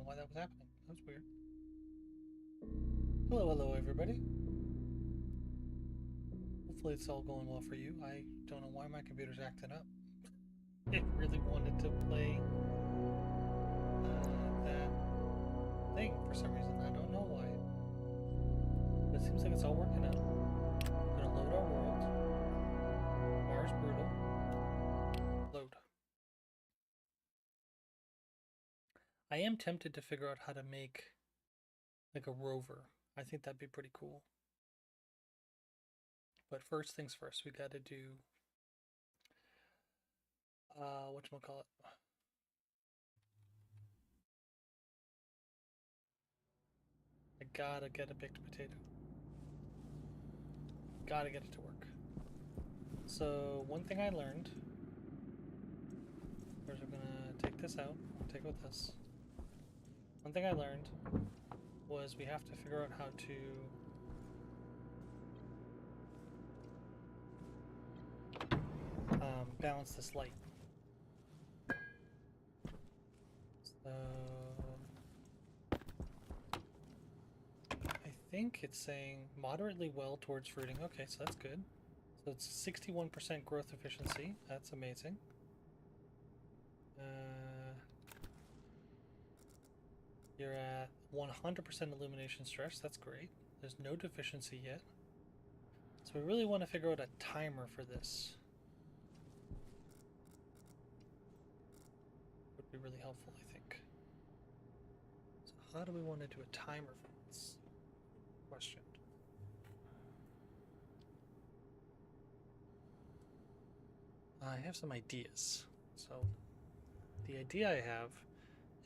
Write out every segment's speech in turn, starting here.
why that was happening. That was weird. Hello, everybody. Hopefully it's all going well for you. I don't know why my computer's acting up. It really wanted to play that thing for some reason. I don't know why. But it seems like it's all working out. I'm gonna load our world. Mars Brutal. Load. I am tempted to figure out how to make like a rover. I think that'd be pretty cool. But first things first, we gotta do whatchamacallit. I gotta get a baked potato. Gotta get it to work. So one thing I learned, first we're gonna take this out, take it with this. One thing I learned was we have to figure out how to balance this light. So I think it's saying moderately well towards fruiting. Okay, so that's good. So it's 61% growth efficiency. That's amazing. You're at 100% illumination stress. That's great. There's no deficiency yet. So we really want to figure out a timer for this. Would be really helpful, I think. So how do we want to do a timer for this? Question. I have some ideas. So the idea I have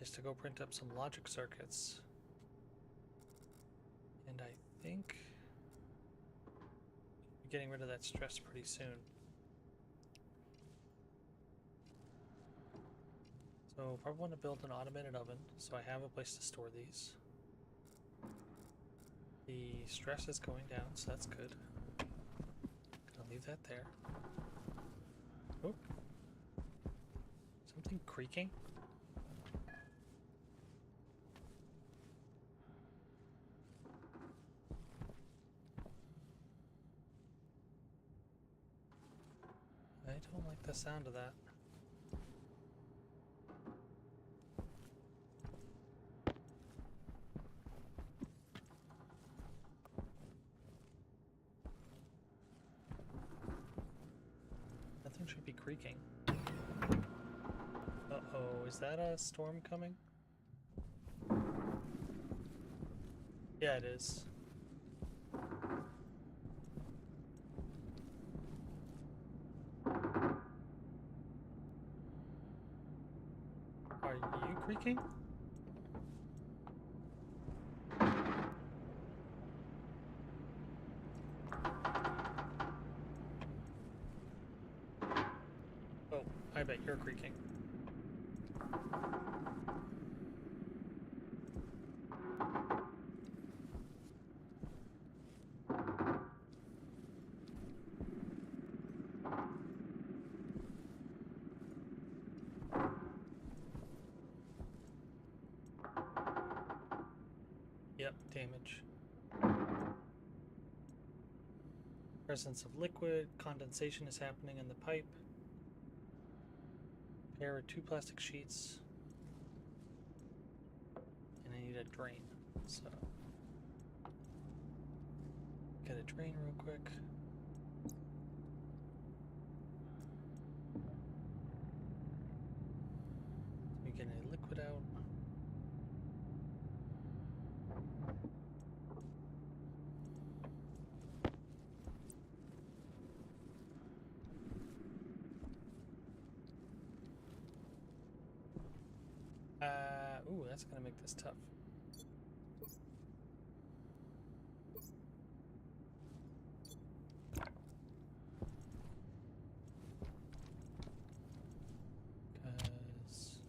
is to go print up some logic circuits. And I think we're getting rid of that stress pretty soon. So probably want to build an automated oven so I have a place to store these. The stress is going down, so that's good. Gonna leave that there. Oh, something creaking. I don't like the sound of that. Nothing should be creaking. Uh-oh, is that a storm coming? Yeah, it is. Are you creaking? Oh, I bet you're creaking. Yep, damage. Presence of liquid, condensation is happening in the pipe. Pair 2 plastic sheets. And I need a drain, so get a drain real quick. We get a liquid out. Ooh, that's gonna make this tough. Because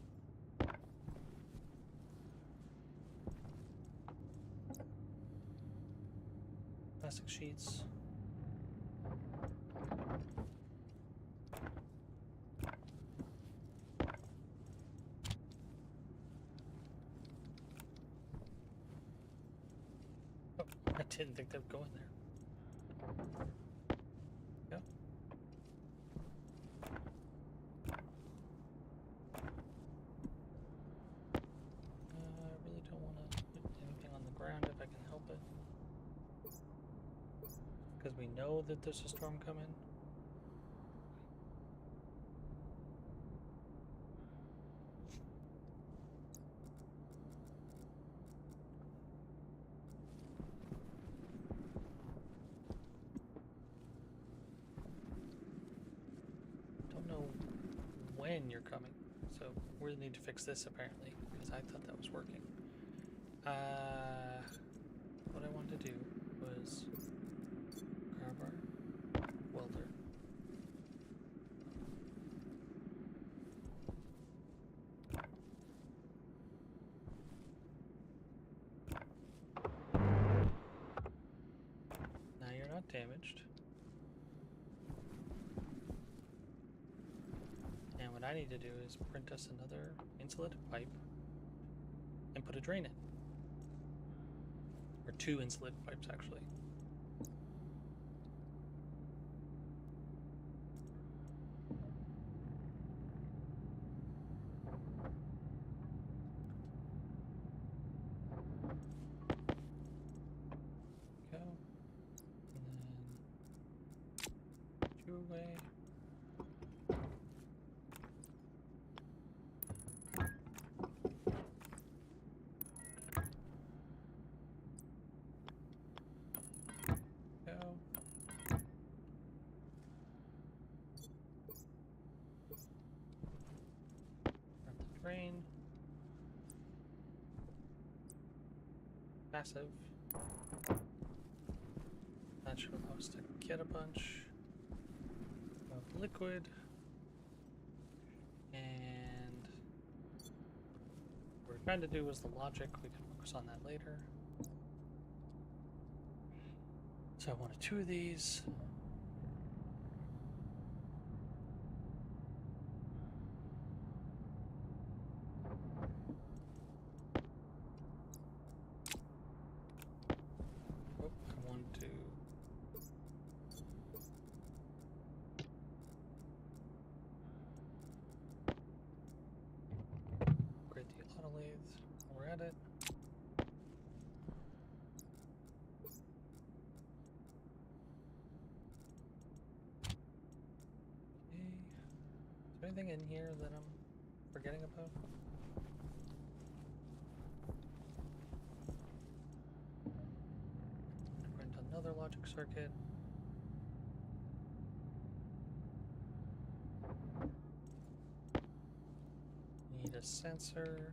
plastic sheets. didn't think they'd go in there. Yep. I really don't want to put anything on the ground if I can help it. Because we know that there's a storm coming. Don't know when you're coming, so we really need to fix this apparently, because I thought that was working. What I wanted to do was grab our welder. Now you're not damaged. And what I need to do is print us another insulated pipe and put a drain in. Or 2 insulated pipes, actually. Go. And then put you away. Drain. Massive. That should allow us to get a bunch of liquid. And what we're trying to do is the logic. We can focus on that later. So I wanted 2 of these. We're at it. Okay. Is there anything in here that I'm forgetting about? Print another logic circuit. Need a sensor.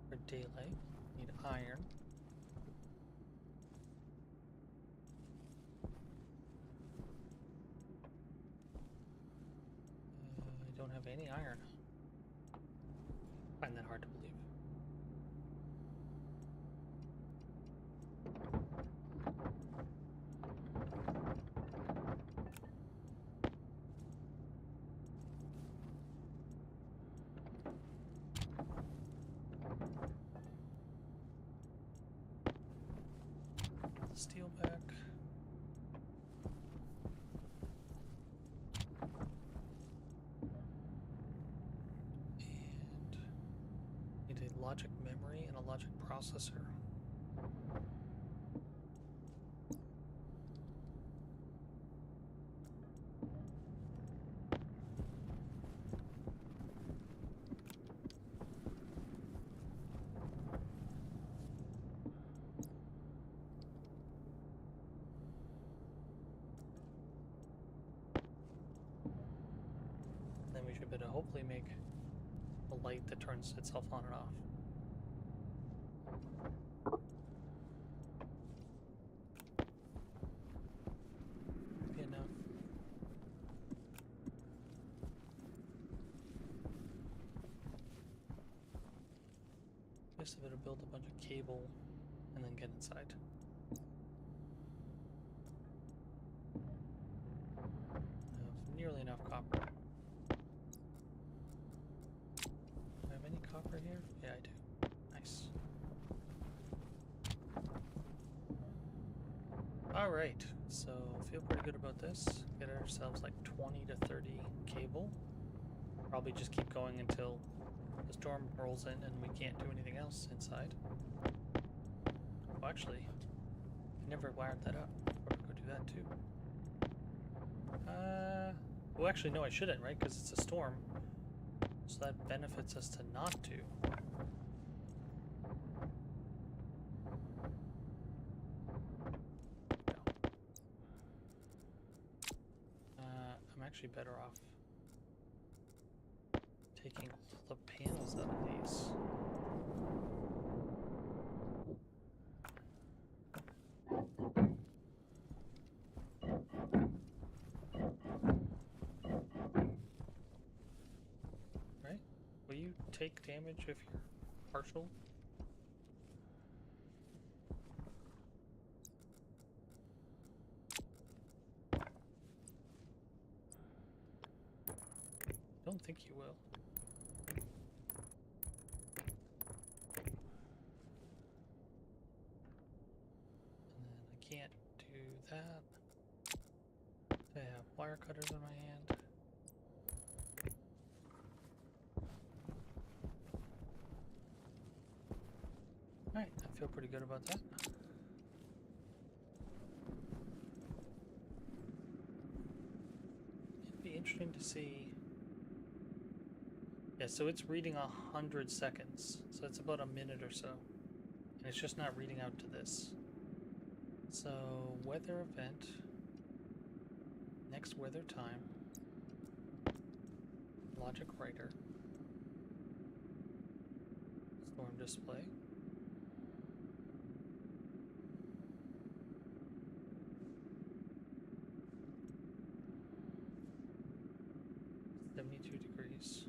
For daylight, need iron. I don't have any iron. I find that hard to believe. Steel back. And need a logic memory and a logic processor. Then we should be able to hopefully make a light that turns itself on and off. Be enough. Guess I better build a bunch of cable and then get inside. Nearly enough copper. Do I have any copper here? Yeah, I do. Nice. Alright, so feel pretty good about this. Get ourselves like 20 to 30 cable. Probably just keep going until the storm rolls in and we can't do anything else inside. Oh, actually, I never wired that up. Probably go do that too. Well, actually, no, I shouldn't, right? Because it's a storm. So that benefits us to not do. No. I'm actually better off taking all the panels out of these. Right? Will you take damage if you're partial? Don't think you will. And then I can't do that. I have wire cutters in my hand. Alright, I feel pretty good about that. It'd be interesting to see. Yeah, so it's reading 100 seconds, so it's about a minute or so. And it's just not reading out to this. So, weather event, next weather time, logic writer, storm display. Degrees.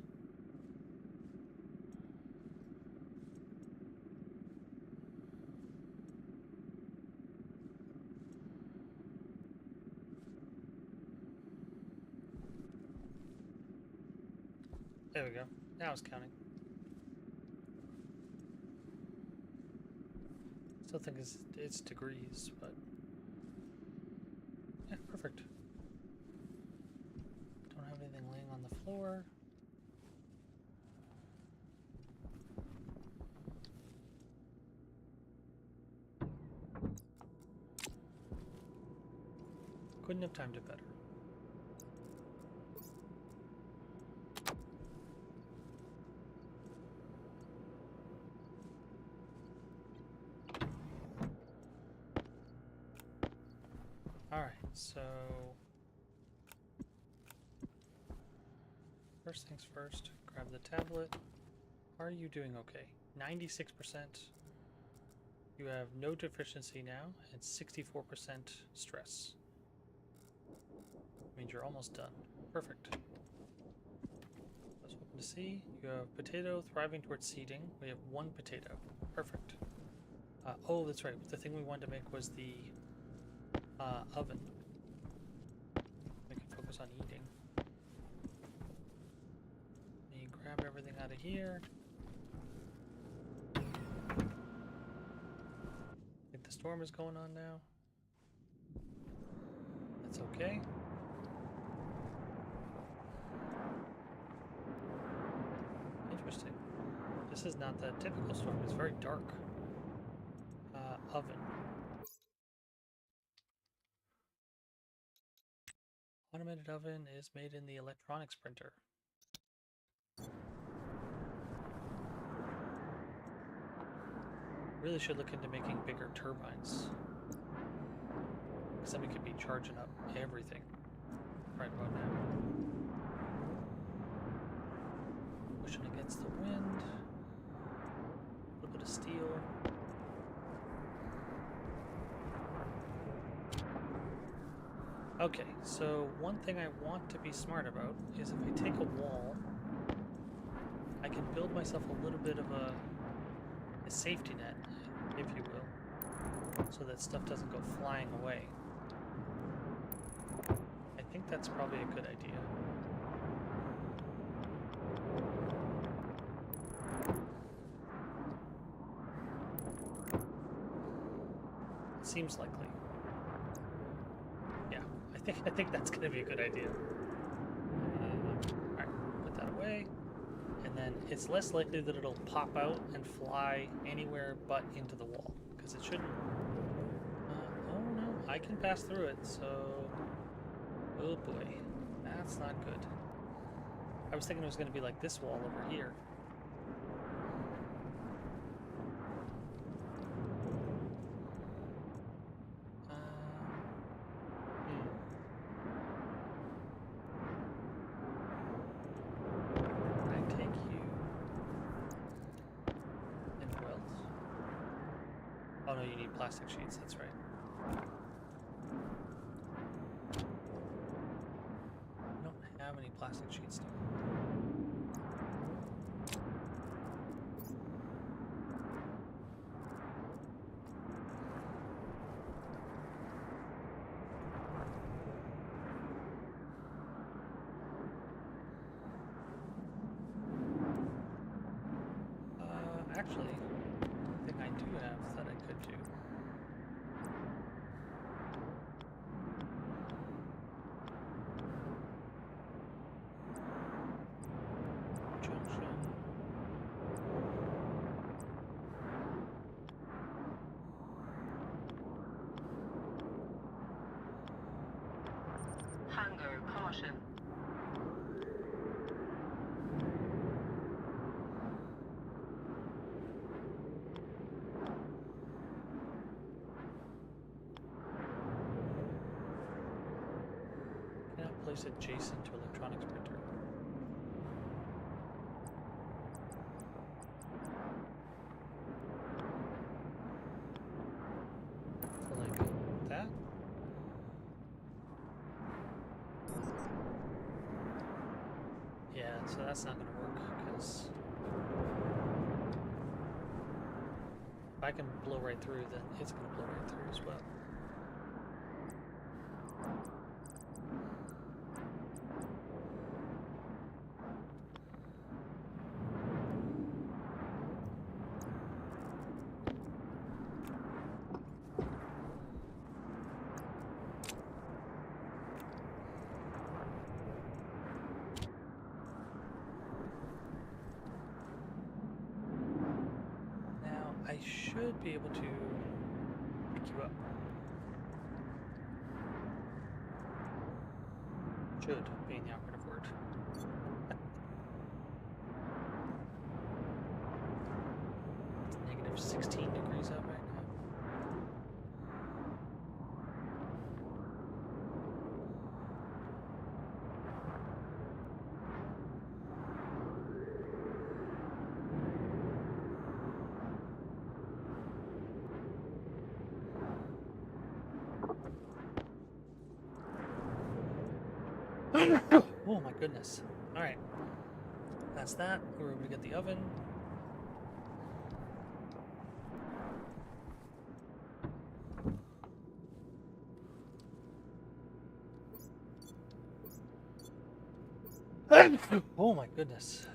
There we go. Now it's counting. Still think it's degrees, but yeah, perfect. Don't have anything laying on the floor. Couldn't have timed it better. Alright, so first things first, grab the tablet. Are you doing okay? 96%. You have no deficiency now and 64% stress. Means you're almost done. Perfect. Let's open to see. You have potato thriving towards seeding. We have 1 potato. Perfect. Oh, that's right. The thing we wanted to make was the oven. We can focus on eating. And you grab everything out of here. I think the storm is going on now. That's okay. Interesting. This is not the typical storm. It's very dark. Oven. Automated oven is made in the electronics printer. Really should look into making bigger turbines. Because then we could be charging up everything right about now. Pushing against the wind. A little bit of steel. Okay, so one thing I want to be smart about is if I take a wall, I can build myself a little bit of a safety net, if you will, so that stuff doesn't go flying away. I think that's probably a good idea. Seems likely. I think that's gonna be a good idea. Alright, put that away. And then it's less likely that it'll pop out and fly anywhere but into the wall. Because it shouldn't... oh no, I can pass through it, so... Oh boy, that's not good. I was thinking it was going to be like this wall over here. Oh no, you need plastic sheets, that's right. I don't have any plastic sheets, do I? Actually, I think I do have that I could do. Hangar caution. Cannot place adjacent to electronics printer. So like that? Yeah, so that's not going to work because if I can blow right through, then it's going to blow right through as well. I should be able to pick you up. Should being the operative word. It's -16 degrees out right now. Oh my goodness. Alright. That's that. We were able to get the oven. Oh my goodness.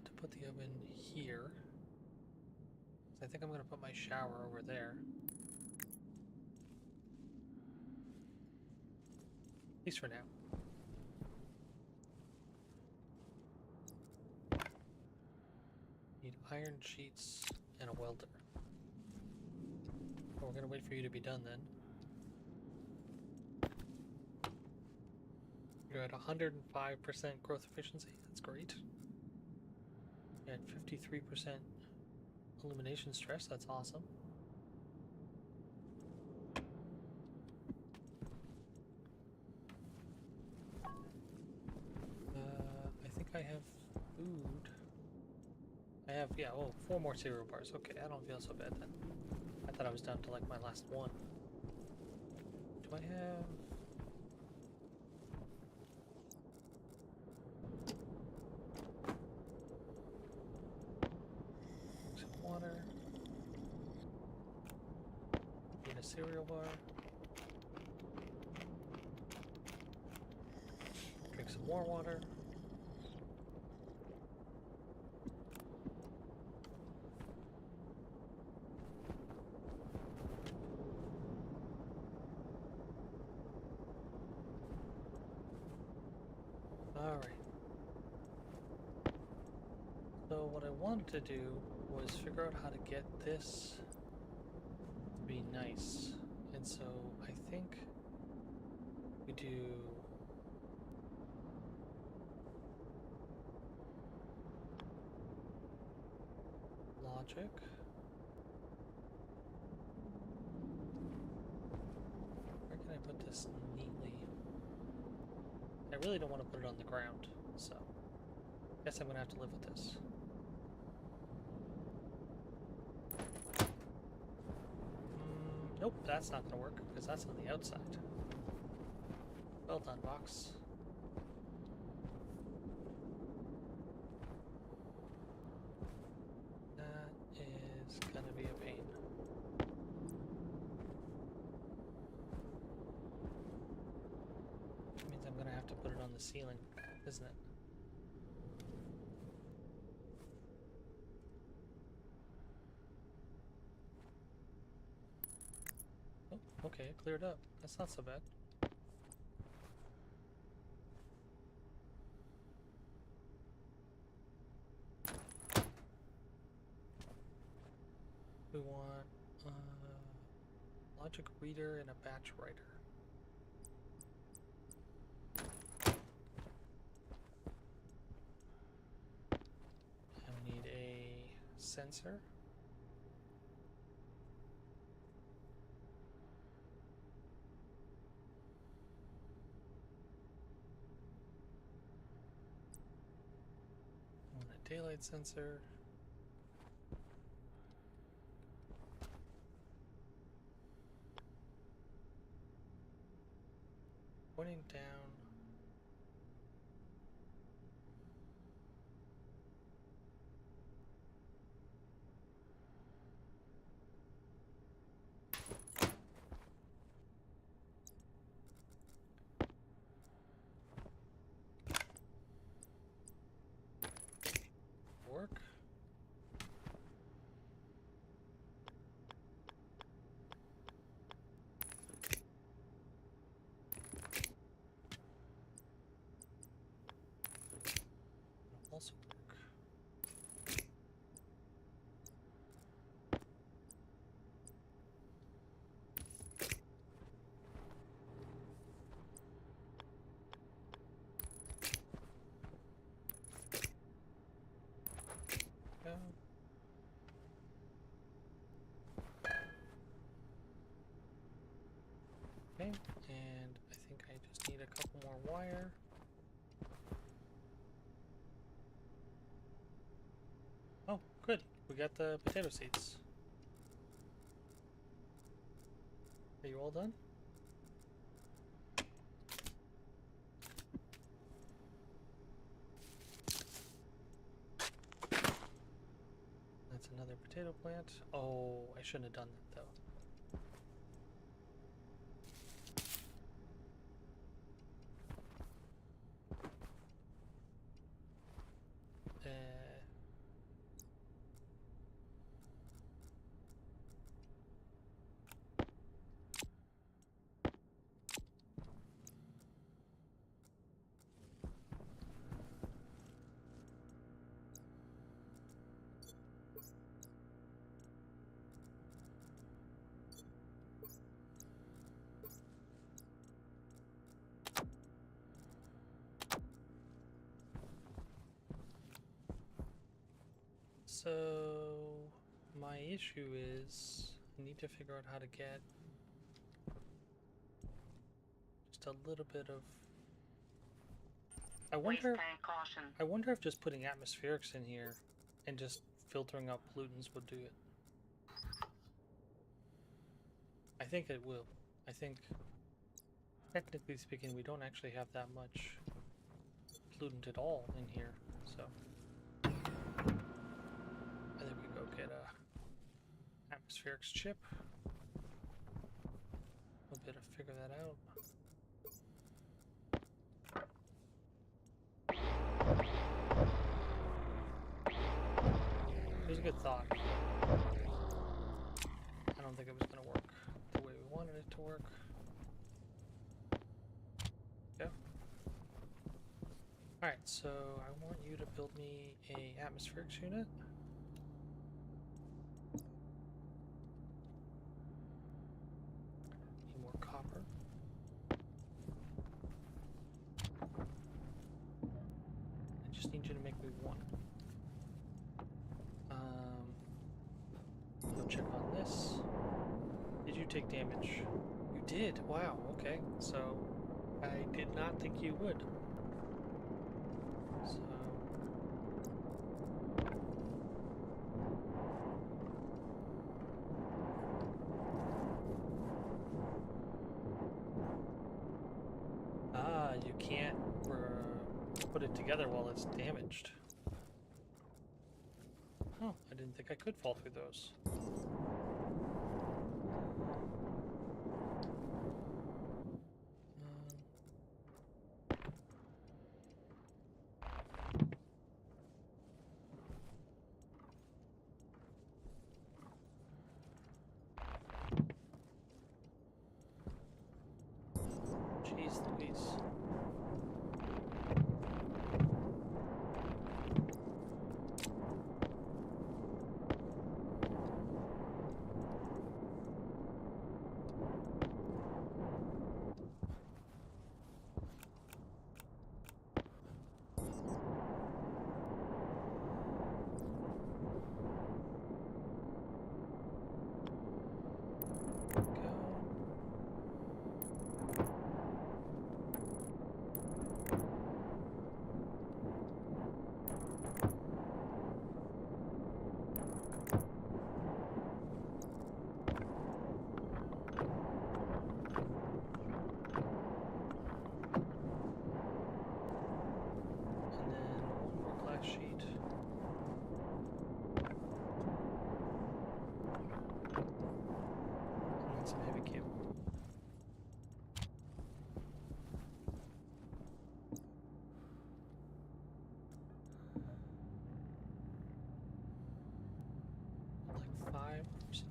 To put the oven here. I think I'm going to put my shower over there. At least for now. Need iron sheets and a welder. Well, we're going to wait for you to be done then. You're at 105% growth efficiency. That's great. You're at 53% illumination stress. That's awesome. I think I have food. I have, yeah, oh, 4 more cereal bars. Okay, I don't feel so bad then. I thought I was down to like my last one. Do I have... cereal bar. Drink some more water. Alright. So what I wanted to do was figure out how to get this to be nice. And so I think we do logic. Where can I put this neatly? I really don't want to put it on the ground, so I guess I'm gonna have to live with this. Nope, that's not gonna work because that's on the outside. Well done, box. That is gonna be a pain. That means I'm gonna have to put it on the ceiling, isn't it? Oh, okay, cleared up. That's not so bad. We want logic reader and a batch writer. And we need a sensor. We want a daylight sensor. Pointing down. Work. Also work. Go. Okay, and I think I just need a couple more wire. Oh, good. We got the potato seeds. Are you all done? That's another potato plant. Oh, I shouldn't have done that though. So my issue is I need to figure out how to get just a little bit of. I wonder if just putting atmospherics in here and just filtering out pollutants would do it. I think it will. I think, technically speaking, we don't actually have that much pollutant at all in here, so I think we go get a atmospherics chip. bit to figure that out. It was a good thought. I don't think it was going to work the way we wanted it to work. Yeah. Alright, so I want you to build me a atmospherics unit. Need more copper. I just need you to make me one. Go check on this. Did you take damage? You did? Wow, okay. So, I did not think you would. So... Ah, you can't put it together while it's damaged. Oh, I didn't think I could fall through those. Jeez Louise. Sheet. And then some heavy cable. Like 5 or so.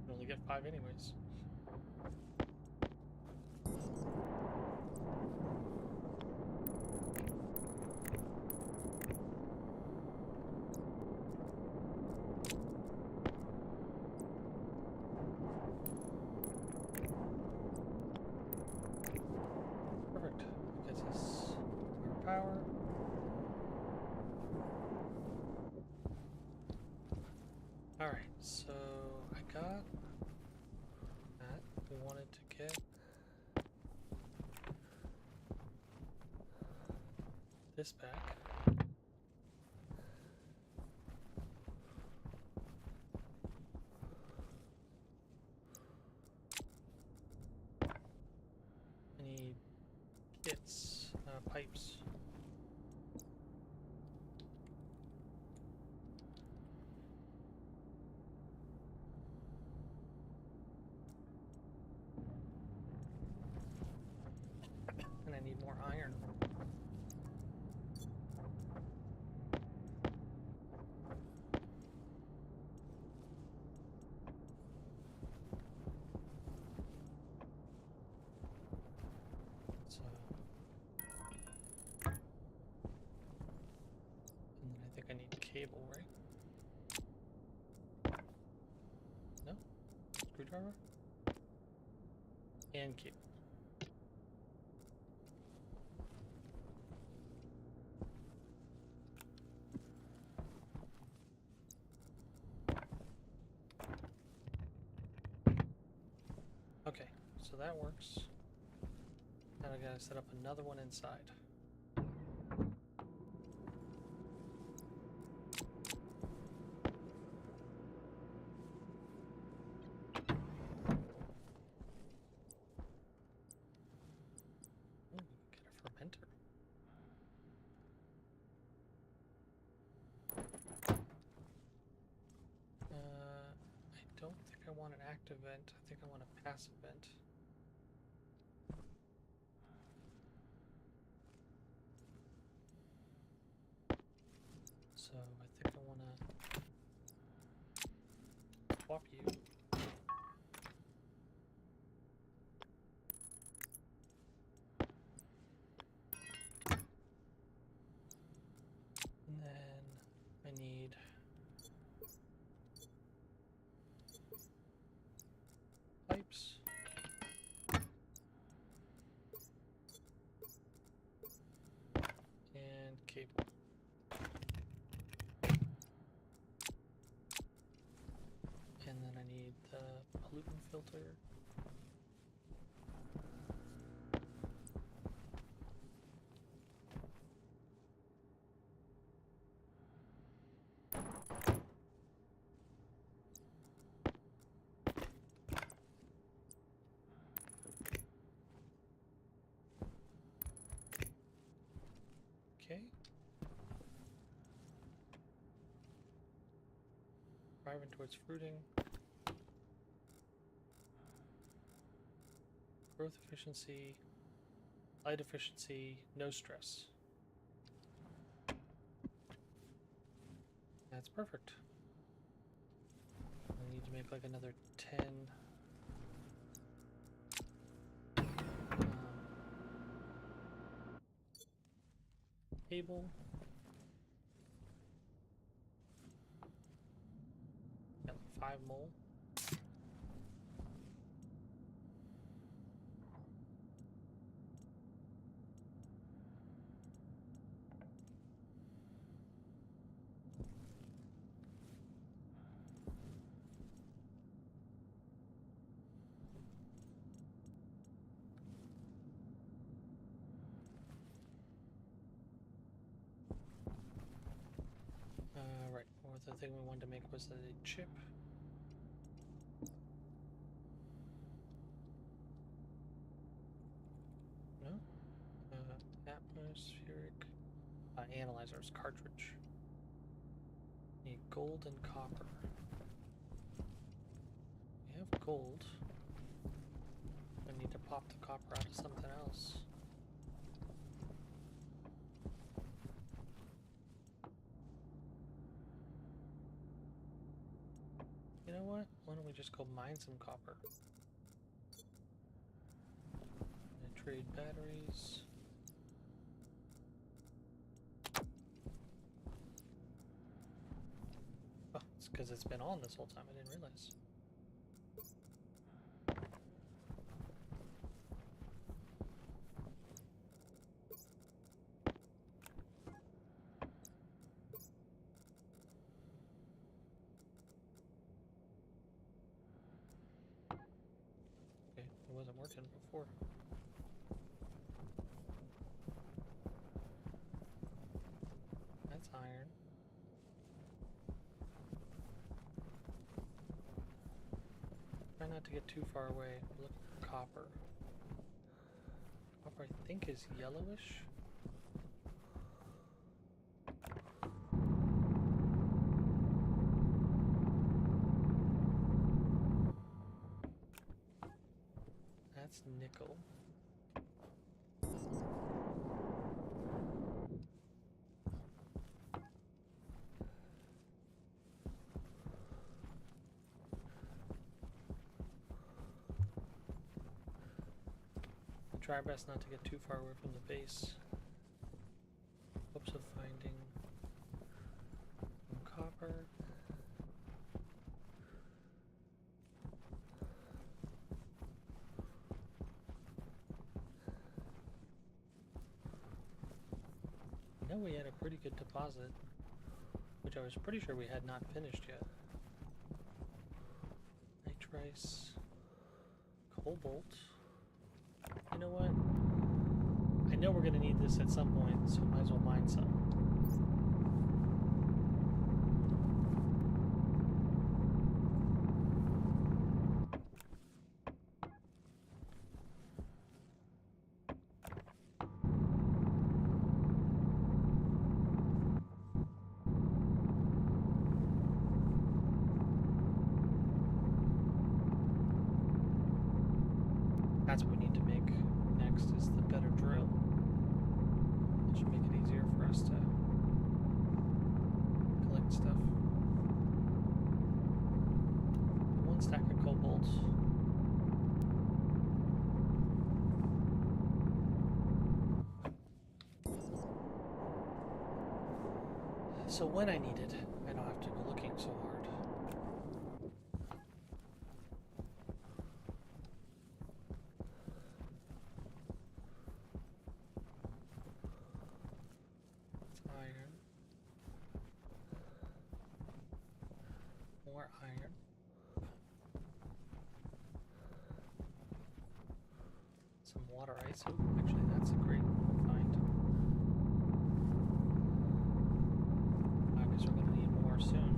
You only get 5 anyways. Perfect. Gets us our power. Alright, so I got that. We wanted to get this back. I need kits, pipes. And I need more iron. So, and then I think I need cable, right? No? Screwdriver? And cable. Okay, so that works. Now I gotta set up another one inside. I want an active vent. I think I want a passive vent. So I think I want to swap you. And then I need pipes. And cable. And then I need the pollutant filter. Okay. Driving towards fruiting. Growth efficiency, light efficiency, no stress. That's perfect. I need to make like another 10 cable. Got like 5 mole. Right. What the thing we wanted to make was a chip. No? Atmospheric analyzers cartridge. Need gold and copper. We have gold. I need to pop the copper out of something else. You know what? Why don't we just go mine some copper? And trade batteries. Oh, it's because it's been on this whole time. I didn't realize. Okay, it wasn't working before. That's iron. Try not to get too far away. Look for copper. Copper, I think, is yellowish. That's nickel. Try our best not to get too far away from the base. Hopes of finding some copper. I know we had a pretty good deposit, which I was pretty sure we had not finished yet. Nitrice, cobalt. You know what? I know we're gonna need this at some point, so might as well mine some. world. So when I need it, I don't have to go looking so hard. Iron. More iron. Some water ice. Oh, actually, that's a great find. I guess we're gonna need more soon.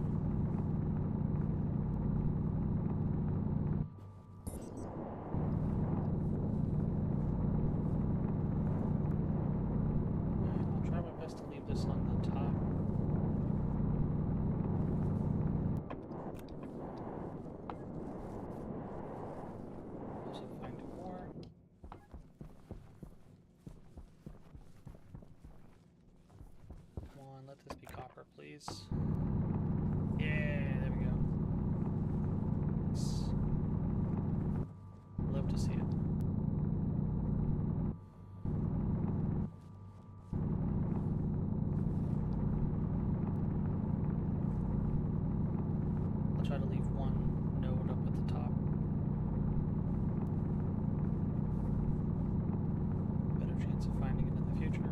I'll try my best to leave this on the top. Also finding more. Come on, let this be copper, please. Yeah, there we go. Love to see it. I'll try to leave one node up at the top. Better chance of finding it in the future.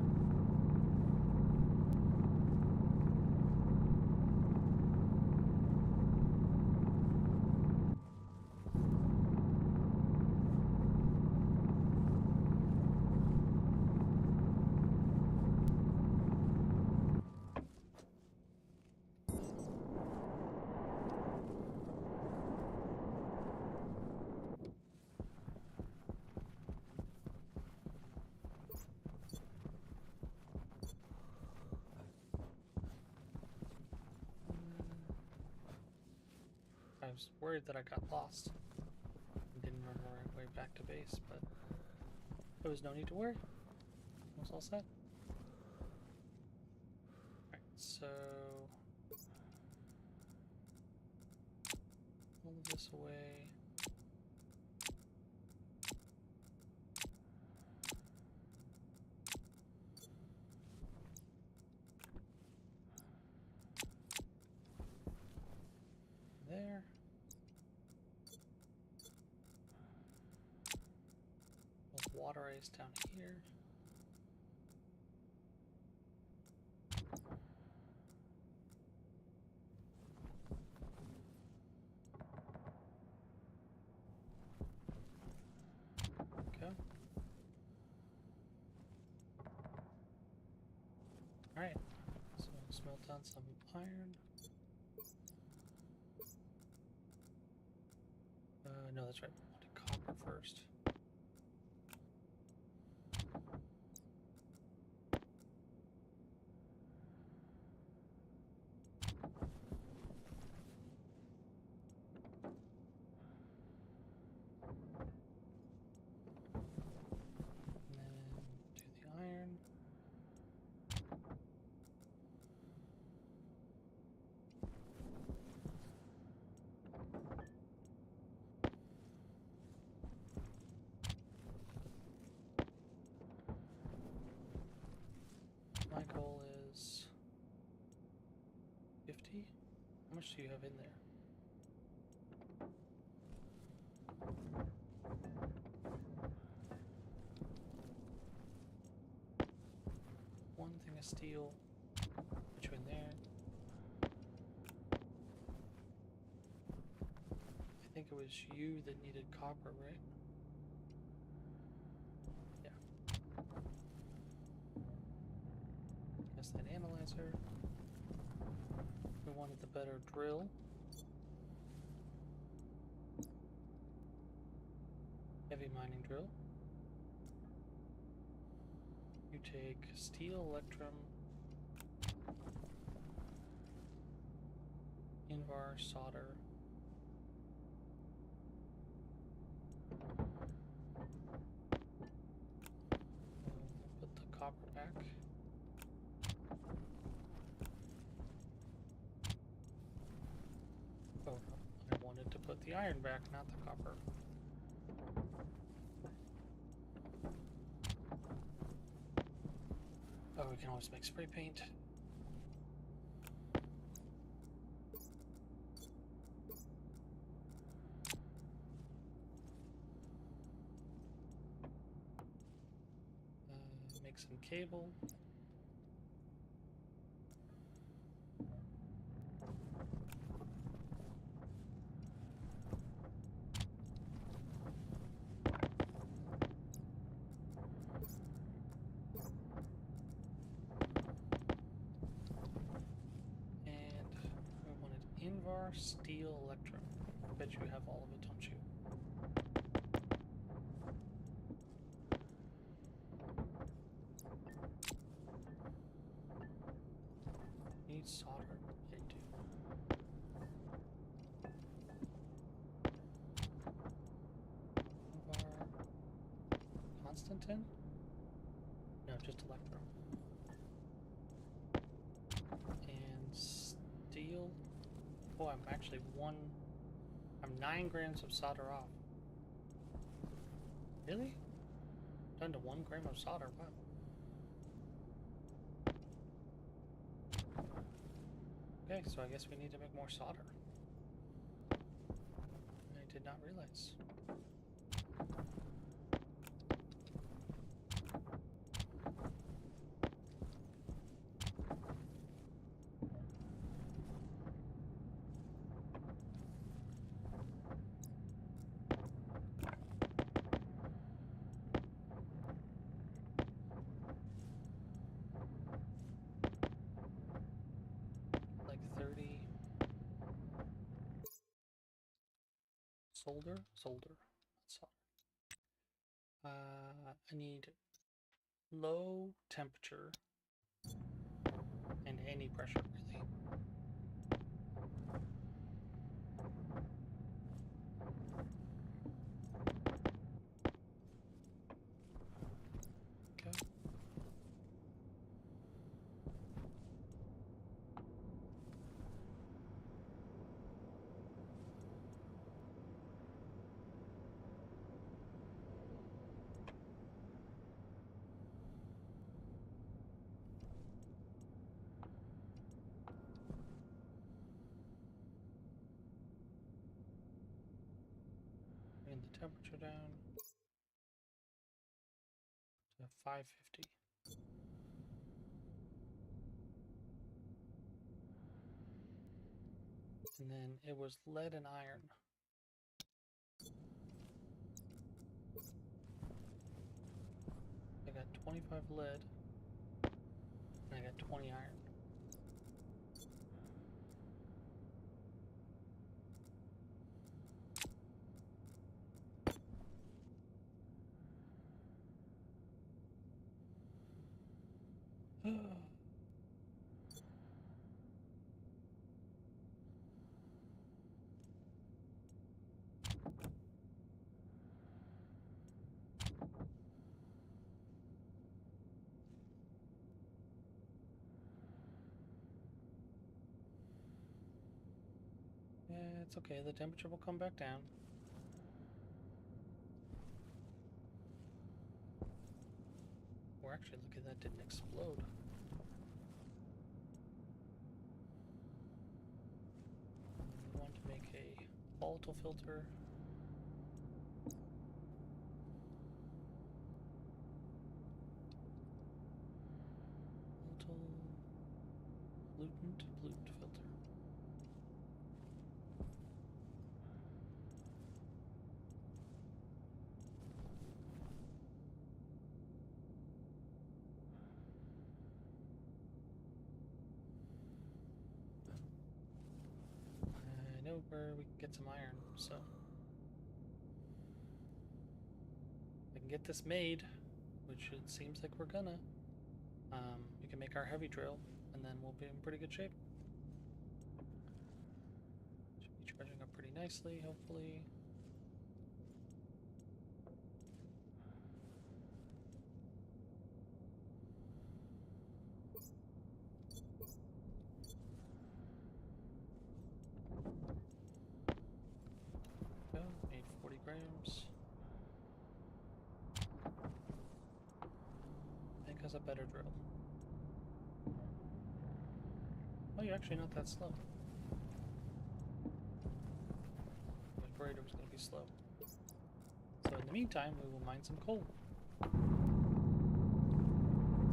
I was worried that I got lost and didn't run my way back to base, but there was no need to worry. I was all set. Alright, so pull this away. There. Water ice down here. Okay. Alright, so smelt down some iron. No, that's right. I wanted copper first. My goal is 50. How much do you have in there? One thing of steel. Put you in there. I think it was you that needed copper, right? Yeah. Guess that analyzer. We wanted the better drill. Heavy mining drill. You take steel, electrum, invar, solder. Put the copper back. Oh, I wanted wanted to put the iron back, not the copper. Oh, we can always make spray paint. Make some cable. Invar steel electrum. I bet you have all of it, don't you? Need solder. I do. Invar Constantin? No, just electrum. And steel. Oh, I'm actually I'm 9 grams of solder off. Really? Down to 1 gram of solder, wow. Okay, so I guess we need to make more solder. I did not realize. Like 30 solder. That's all. I need low temperature and any pressure, really. Okay. Bring the temperature down to 550. And then it was lead and iron. I got 25 lead and I got 20 iron. Yeah, it's okay. The temperature will come back down. Or actually, look at that, didn't explode. We want to make a volatile filter. Volatile pollutant filter. I know where we can get some iron, so if I can get this made, which it seems like we're gonna, we can make our heavy drill, and then we'll be in pretty good shape. Should be charging up pretty nicely, hopefully. kilograms. Hank has a better drill. Oh, you're actually not that slow. I was worried it was going to be slow. So in the meantime, we will mine some coal. To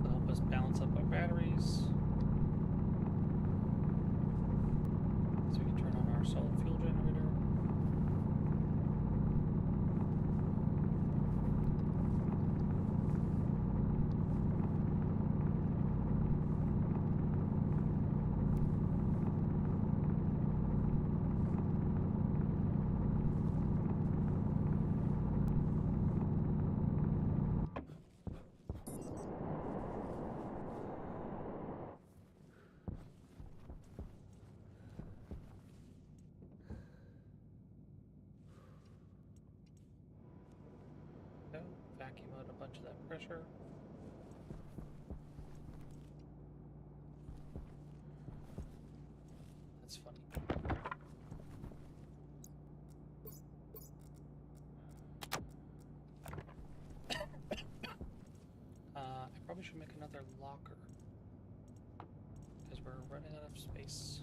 help us balance up our batteries. So we can turn on our solid fuel generator. Vacuum out a bunch of that pressure. That's funny. I probably should make another locker because we're running out of space.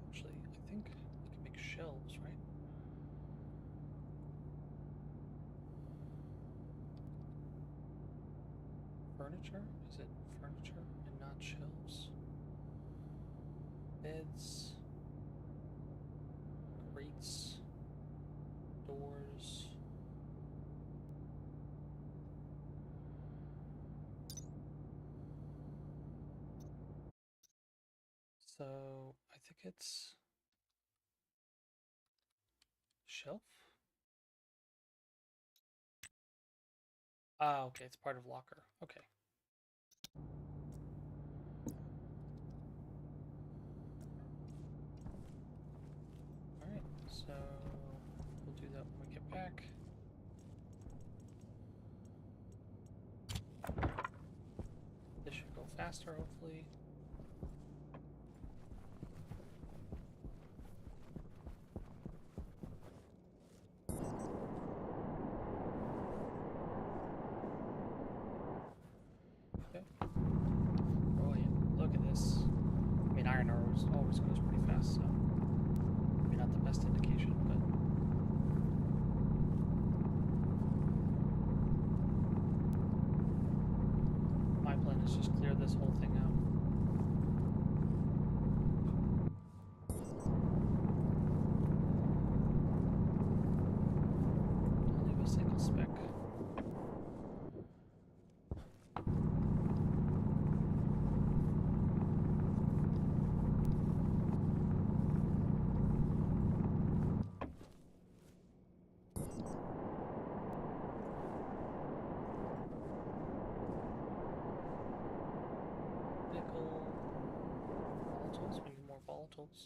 Actually, I think you can make shelves, right? Furniture? Is it furniture and not shelves? Beds, crates, doors. So I think it's shelf. Ah, okay, it's part of locker. Okay. Alright, so we'll do that when we get back. This should go faster, hopefully. Okay. Oh yeah, look at this. I mean, iron ore always goes pretty fast, so maybe not the best indication, but my plan is just clear this whole thing out. Don't leave a single speck. Nickel. Volatiles. We need more volatiles.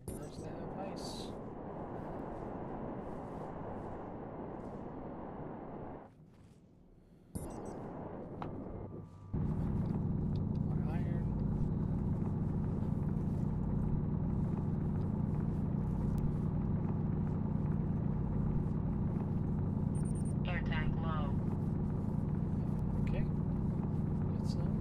Where's that ice? More iron. Air tank low. Okay. Get some.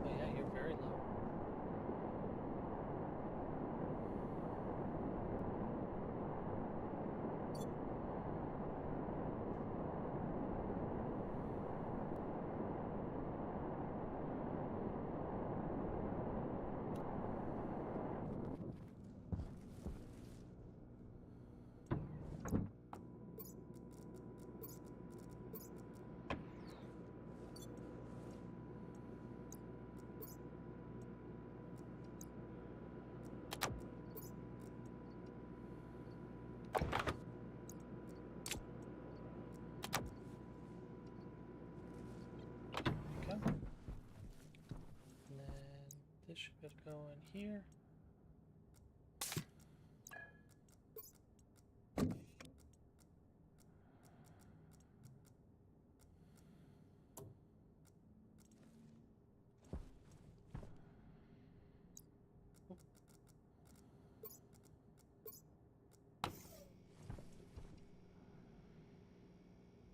Oh yeah, you're very low. should be able to go in here.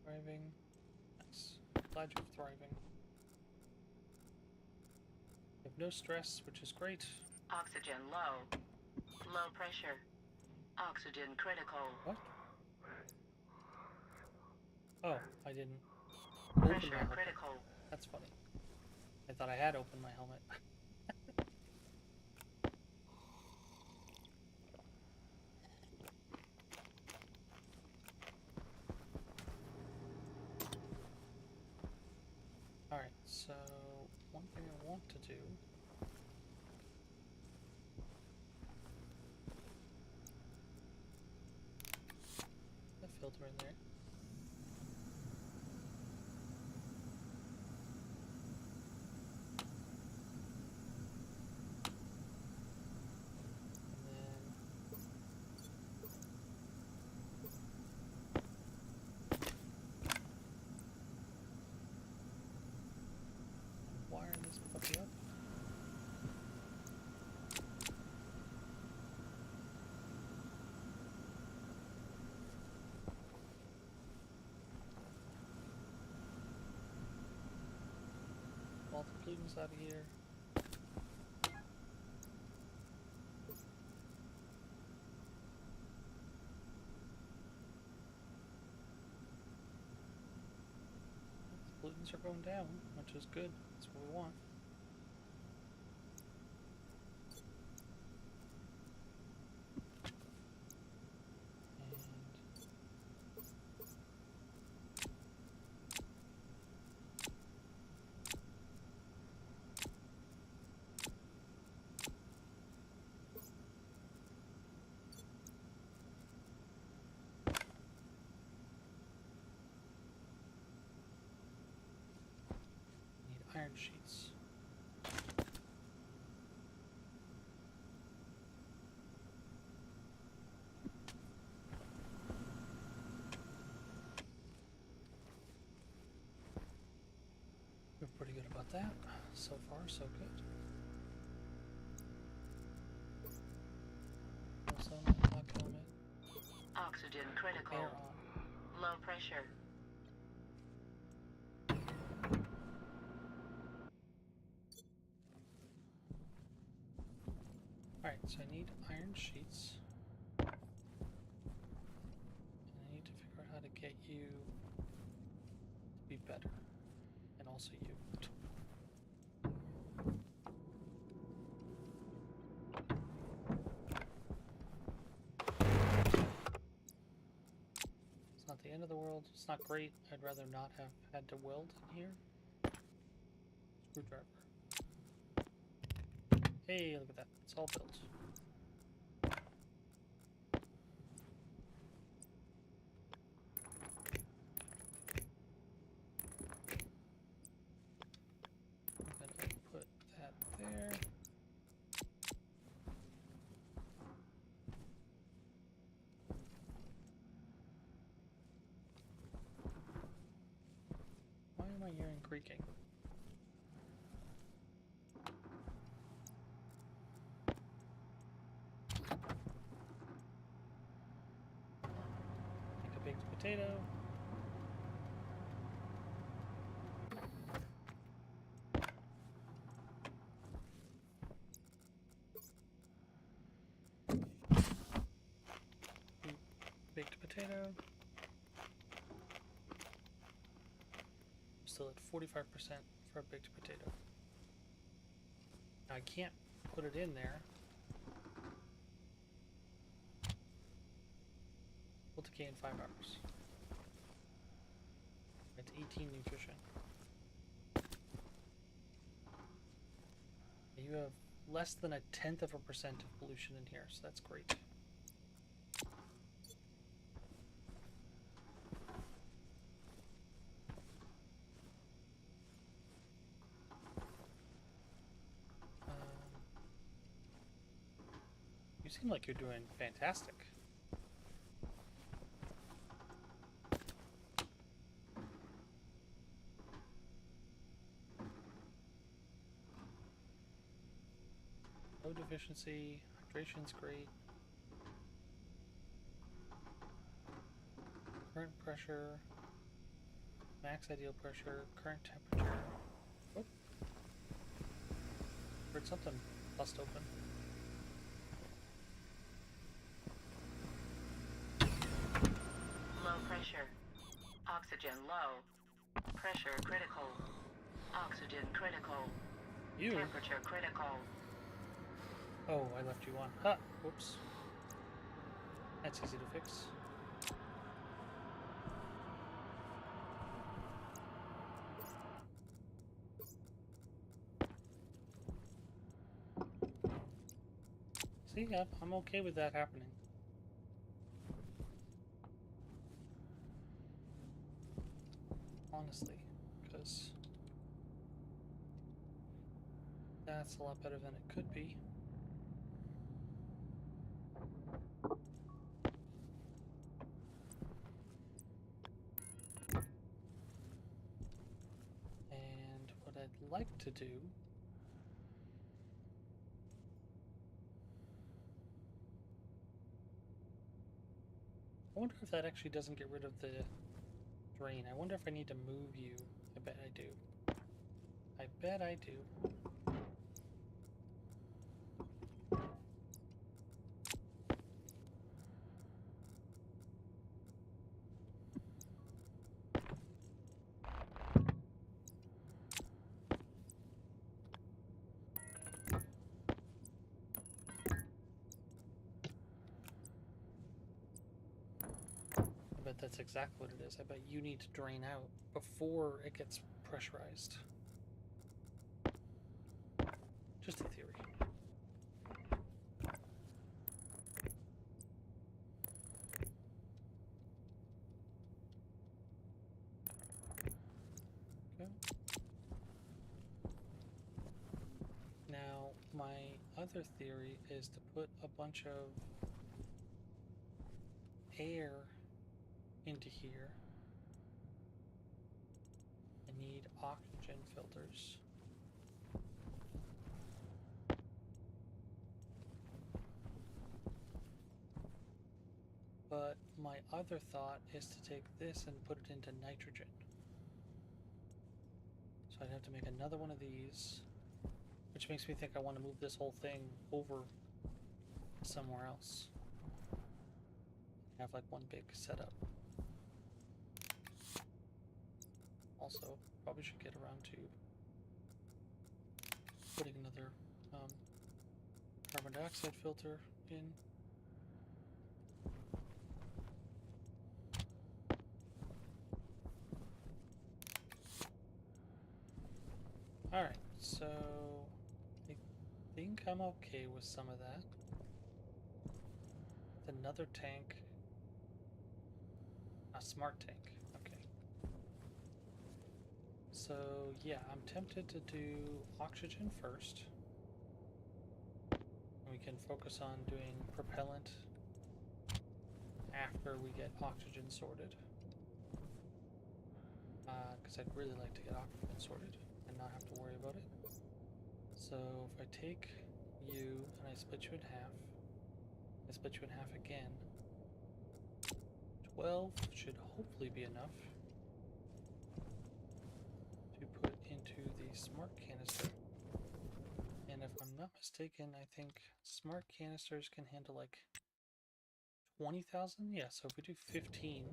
Thriving. Nice. Glad you're thriving. You have no stress, which is great. Oxygen low. Low pressure. Oxygen critical. What? Oh, I didn't open my Pressure helmet. critical. That's funny. I thought I had opened my helmet. Alright, so one thing I want to do the filter in there. Wire this puppy up. All the pollutants out of here. The pollutants are going down, which is good. That's what we want. Iron sheets. We're pretty good about that. So far, so good. Also, lock helmet. Oxygen critical. Air on. Low pressure. Alright, so I need iron sheets. And I need to figure out how to get you to be better. And also you. It's not the end of the world. It's not great. I'd rather not have had to weld in here. Screwdriver. Hey, look at that. It's all built. I'm gonna put that there. Why am I hearing creaking? Take a baked potato. Baked potato. Still at 45% for a baked potato. Now I can't put it in there. We'll decay in 5 hours. It's 18 nutrition. You have less than 1/10% of pollution in here, so that's great. seem like you're doing fantastic. Low deficiency, hydration's great. Current pressure, max ideal pressure, current temperature. Oh, heard something bust open. Low pressure. Oxygen low. Pressure critical. Oxygen critical. You? Temperature critical. Oh, I left you on. Ha! Whoops. That's easy to fix. See, I'm okay with that happening. Honestly, because that's a lot better than it could be. And what I'd like to do I wonder if that actually doesn't get rid of the drain. I wonder if I need to move you. I bet I do. I bet I do. I bet that's exactly what it is. I bet you need to drain out before it gets pressurized. Just a theory. Okay. Now, my other theory is to put a bunch of air into here. I need oxygen filters. But my other thought is to take this and put it into nitrogen. So I'd have to make another one of these, which makes me think I want to move this whole thing over somewhere else. Have like one big setup. Also, probably should get around to putting another carbon dioxide filter in. Alright, so I think I'm okay with some of that. Another tank. A smart tank. Okay. So yeah, I'm tempted to do oxygen first. We can focus on doing propellant after we get oxygen sorted. Because I'd really like to get oxygen sorted and not have to worry about it. So if I take you and I split you in half, I split you in half again, 12 should hopefully be enough to put into the smart canister. And if I'm not mistaken, I think smart canisters can handle like 20,000? Yeah, so if we do 15,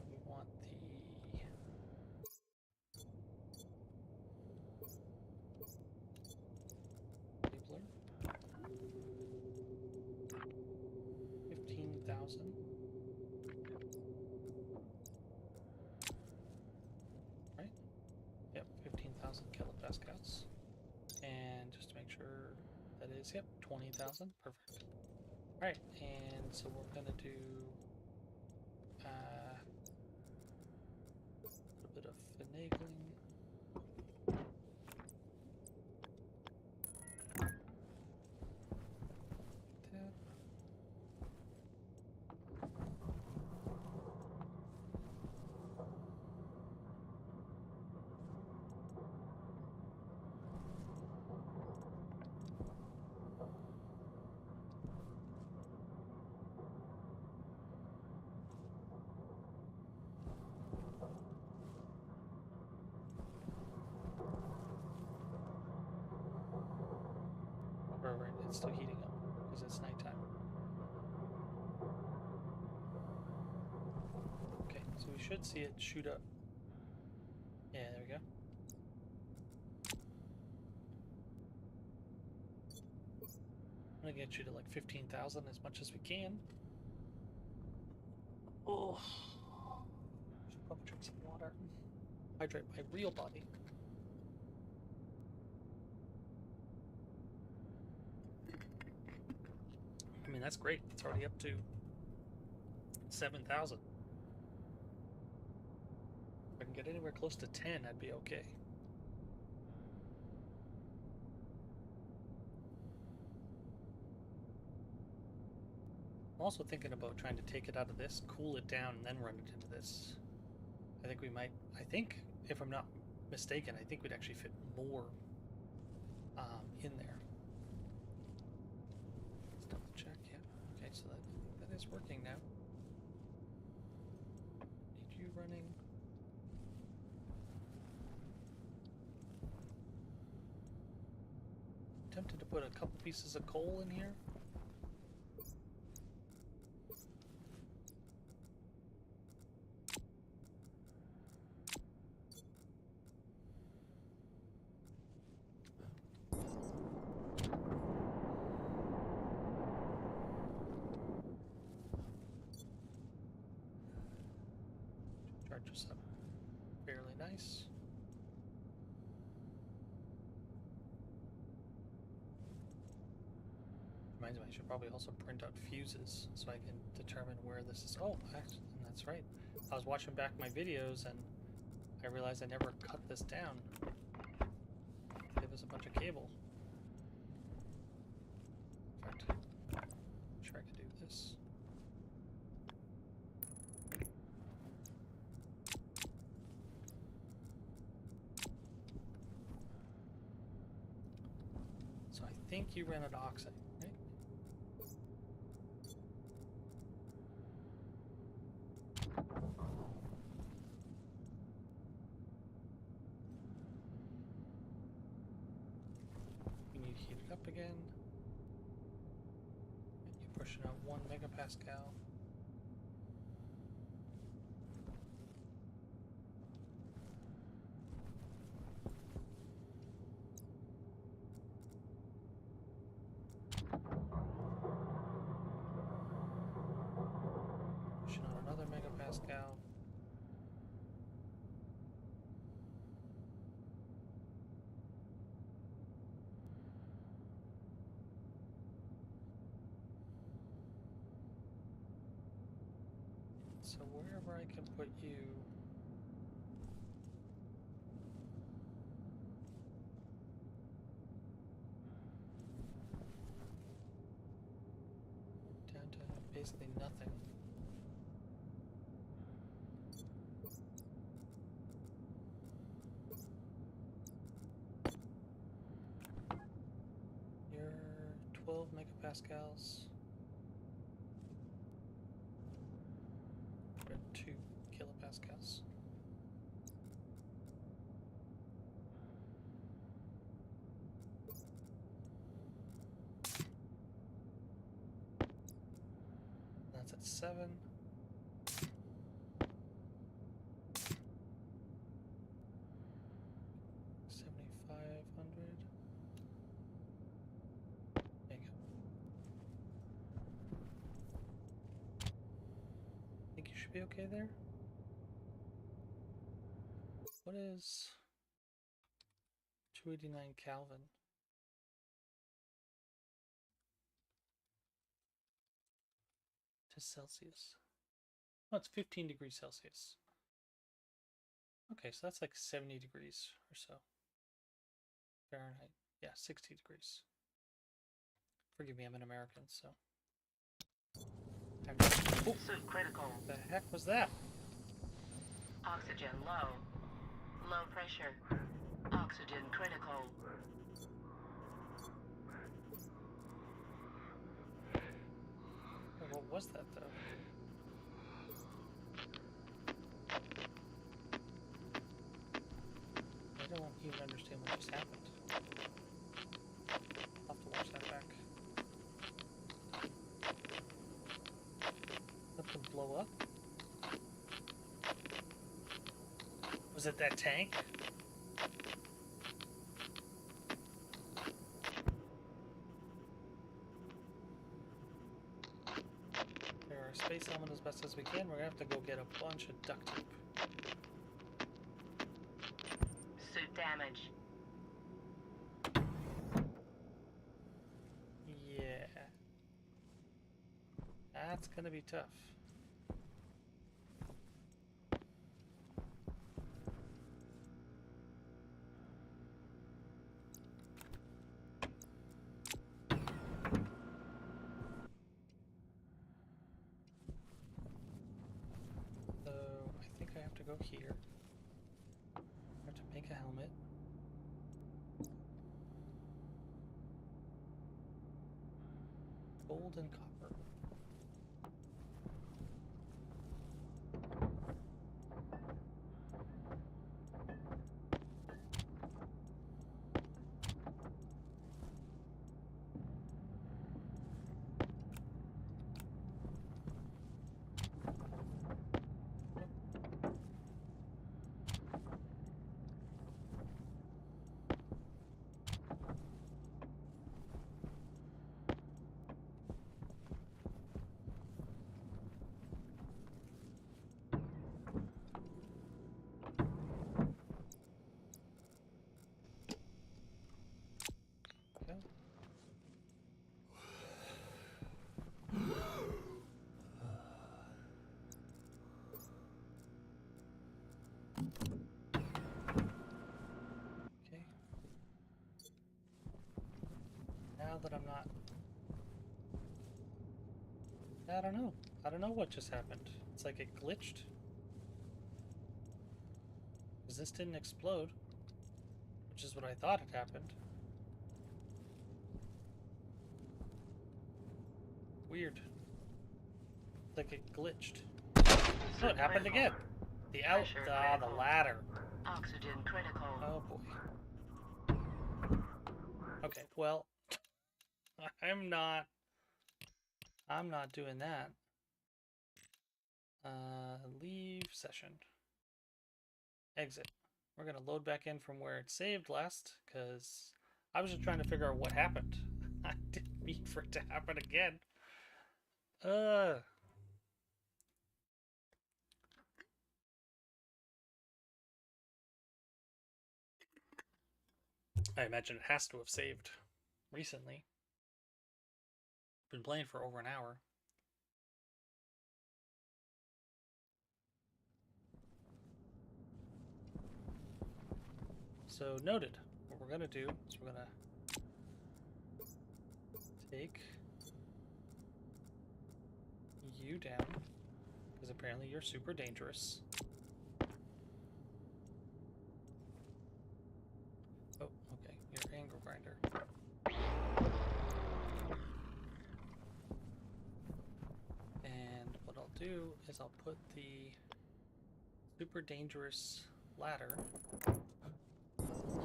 we want the labeler. 15,000. Right? Yep, 15,000 kilopascals. And just to make sure that is, yep, 20,000. Perfect. Alright, and so we're going to do a little bit of finagling. it's still heating up because it's nighttime. Okay, so we should see it shoot up. Yeah, there we go. I'm gonna get you to like 15,000 as much as we can. Oh, should probably drink some water. Hydrate my real body. I mean, that's great. It's already up to 7,000. If I can get anywhere close to 10, I'd be okay. I'm also thinking about trying to take it out of this, cool it down, and then run it into this. I think we might, if I'm not mistaken, I think we'd actually fit more in there. Let's double check, yeah. Okay, so that is working now. Need you running. Tempted to put a couple pieces of coal in here. Charge us up fairly nice. Reminds me, I should probably also print out fuses so I can determine where this is. Oh, actually, that's right. I was watching back my videos and I realized I never cut this down. Give us a bunch of cable. In fact, I'm sure I can do this. So I think you ran out of oxide, right? We need to heat it up again. You're pushing out 1 megapascal. Pushing out another megapascal. So wherever I can put you, down to basically nothing. You're 12 megapascals. You're 2 kilopascals. That's at 7. There you go. Think you should be okay there? What is 289 Kelvin? To Celsius. Oh, it's 15 degrees Celsius. Okay, so that's like 70 degrees or so. Fahrenheit. Yeah, 60 degrees. Forgive me, I'm an American, so. Oh, Critical. the heck was that? Oxygen low. Low pressure. Oxygen critical. What was that, though? I don't even understand what just happened. I'll have to watch that back. blow up? Was it that tank? Wear our space helmet as best as we can. We're gonna have to go get a bunch of duct tape. Suit damage. Yeah. That's gonna be tough. So I think I have to go here. I have to make a helmet. Gold and copper. Okay. Okay. Now that I'm not... I don't know. I don't know what just happened. It's like it glitched. Because this didn't explode, which is what I thought had happened. Weird. Like it glitched. Oh, it happened again. The the ladder. Oxygen critical. Oh boy. Okay, well, I'm not doing that. Leave session. Exit. We're gonna load back in from where it saved last, because I was just trying to figure out what happened. I didn't mean for it to happen again. I imagine it has to have saved recently. Been playing for over an hour. So noted. What we're gonna do is we're gonna take you down, because apparently you're super dangerous. Oh, okay. You're angle grinder. And what I'll do is I'll put the super dangerous ladder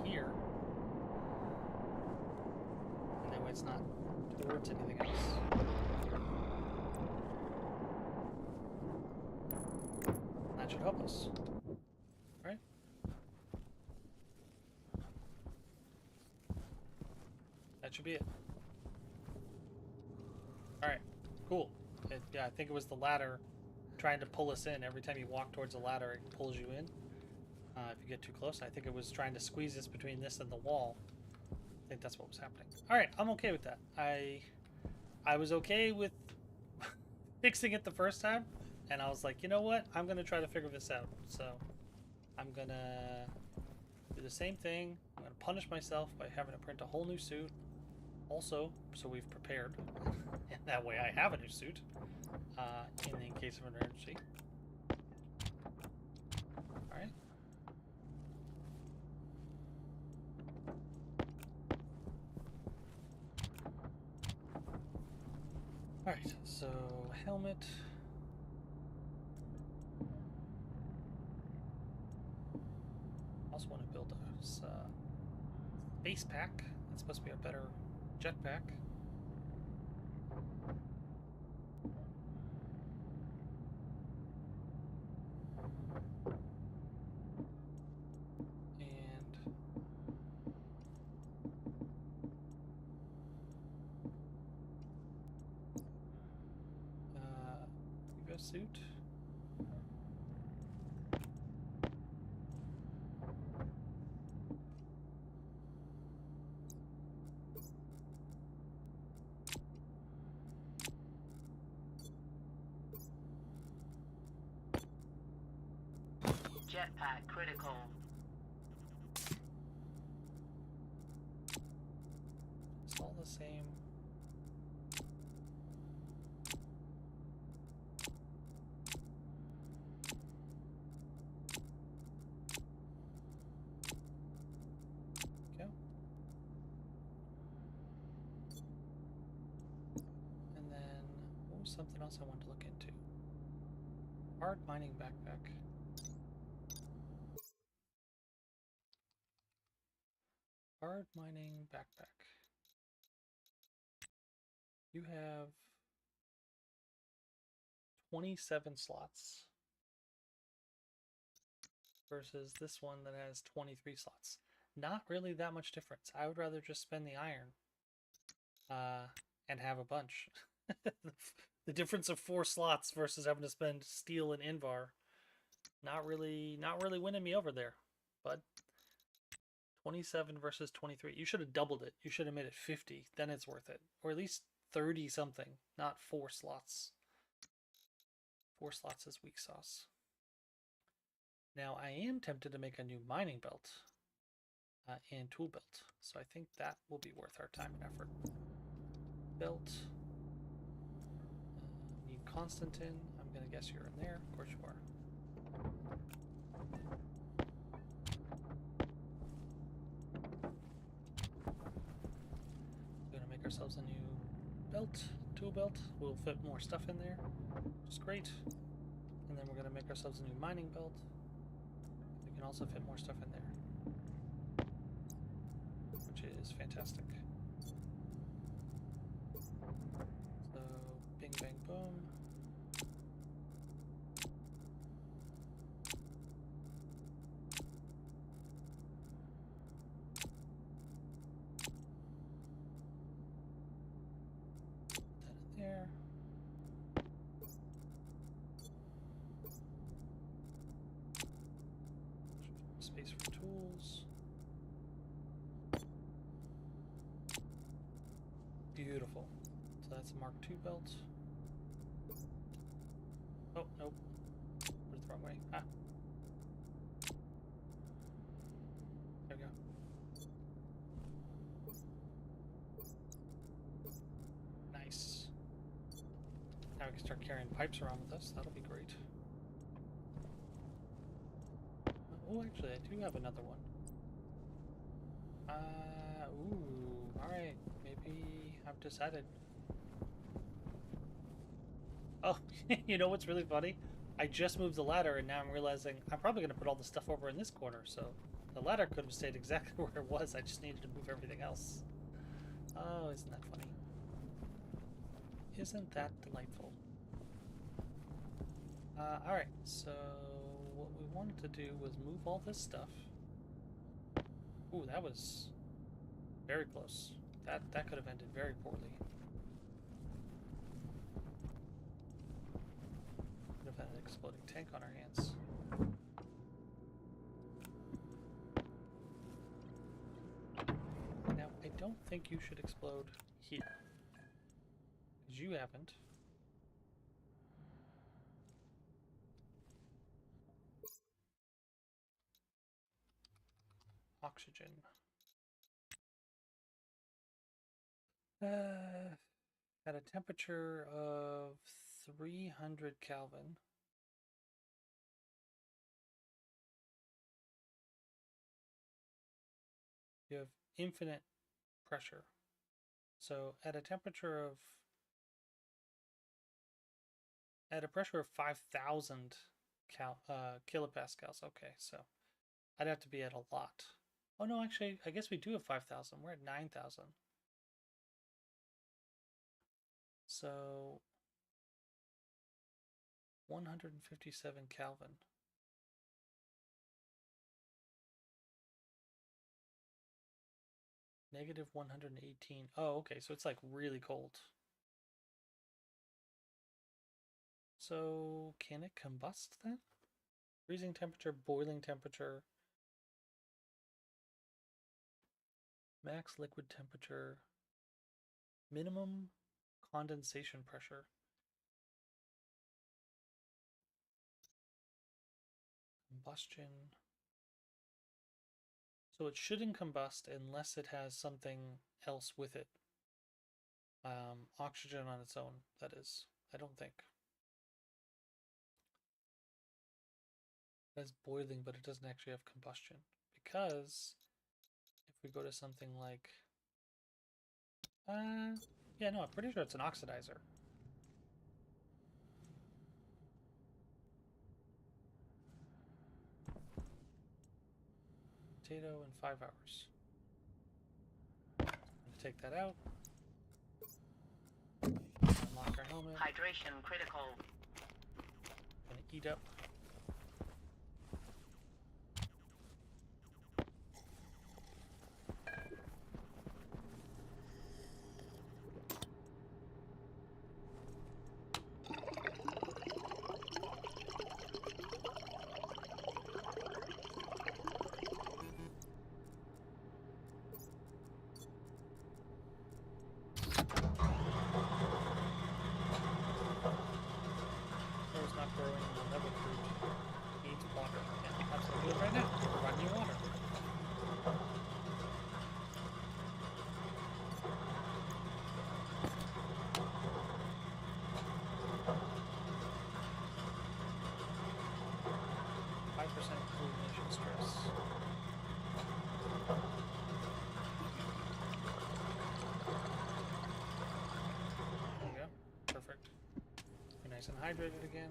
here. And that way it's not towards anything else. That should help us. Right? That should be it. Alright, cool. Yeah, I think it was the ladder trying to pull us in. Every time you walk towards the ladder, it pulls you in. If you get too close, I think it was trying to squeeze us between this and the wall. I think that's what was happening. Alright, I'm okay with that. I was okay with fixing it the first time, and I was like, you know what? I'm going to try to figure this out. So I'm going to do the same thing. I'm going to punish myself by having to print a whole new suit. Also, so we've prepared. And that way I have a new suit in case of an emergency. Alright. Alright, so helmet. I also want to build a space pack. That's supposed to be a better jetpack. suit. Jetpack critical. It's all the same. Something else I want to look into. Hard mining backpack. Hard mining backpack. You have 27 slots versus this one that has 23 slots. Not really that much difference. I would rather just spend the iron and have a bunch. The difference of 4 slots versus having to spend steel and Invar, not really winning me over there. But 27 versus 23. You should have doubled it. You should have made it 50. Then it's worth it. Or at least 30 something, not 4 slots. 4 slots is weak sauce. Now I am tempted to make a new mining belt and tool belt. So I think that will be worth our time and effort. Belt. Need Constantin. I'm going to guess you're in there. Of course you are. We're going to make ourselves a new belt, tool belt. We'll fit more stuff in there, which is great. And then we're going to make ourselves a new mining belt. We can also fit more stuff in there, which is fantastic. So, bing, bang, boom. Put that in there. Space for tools. Beautiful. So that's a Mark II belt. Oh, nope. Put it the wrong way. Ah. There we go. Nice. Now we can start carrying pipes around with us. That'll be great. Oh, actually, I do have another one. Ooh, alright. Maybe I've decided. Oh, you know what's really funny? I just moved the ladder and now I'm realizing I'm probably going to put all the stuff over in this corner, so the ladder could have stayed exactly where it was. I just needed to move everything else. Oh, isn't that funny? Isn't that delightful? Alright, so what we wanted to do was move all this stuff. Ooh, that was very close. That could have ended very poorly. Could have had an exploding tank on our hands. Now, I don't think you should explode here. Because you haven't. Oxygen. At a temperature of 300 Kelvin. You have infinite pressure. So at a temperature of at a pressure of 5,000 kilopascals. Okay, so I'd have to be at a lot. Oh no, actually, I guess we do have 5,000. We're at 9,000. So 157 Kelvin. Negative 118. Oh, okay, so it's like really cold. So can it combust then? Freezing temperature, boiling temperature, max liquid temperature, minimum condensation pressure. Combustion. So it shouldn't combust unless it has something else with it. Oxygen on its own, that is. I don't think. It has boiling, but it doesn't actually have combustion. Because if we go to something like... yeah, no, I'm pretty sure it's an oxidizer. Potato in 5 hours. I'm going to take that out. Unlock our helmet. Hydration critical. Gonna eat up. It's not growing in the level fruit. Needs water. Yeah, that's what we're doing right now. We're providing you water. %, illumination stress. There you go. Perfect. You're nice and hydrated again.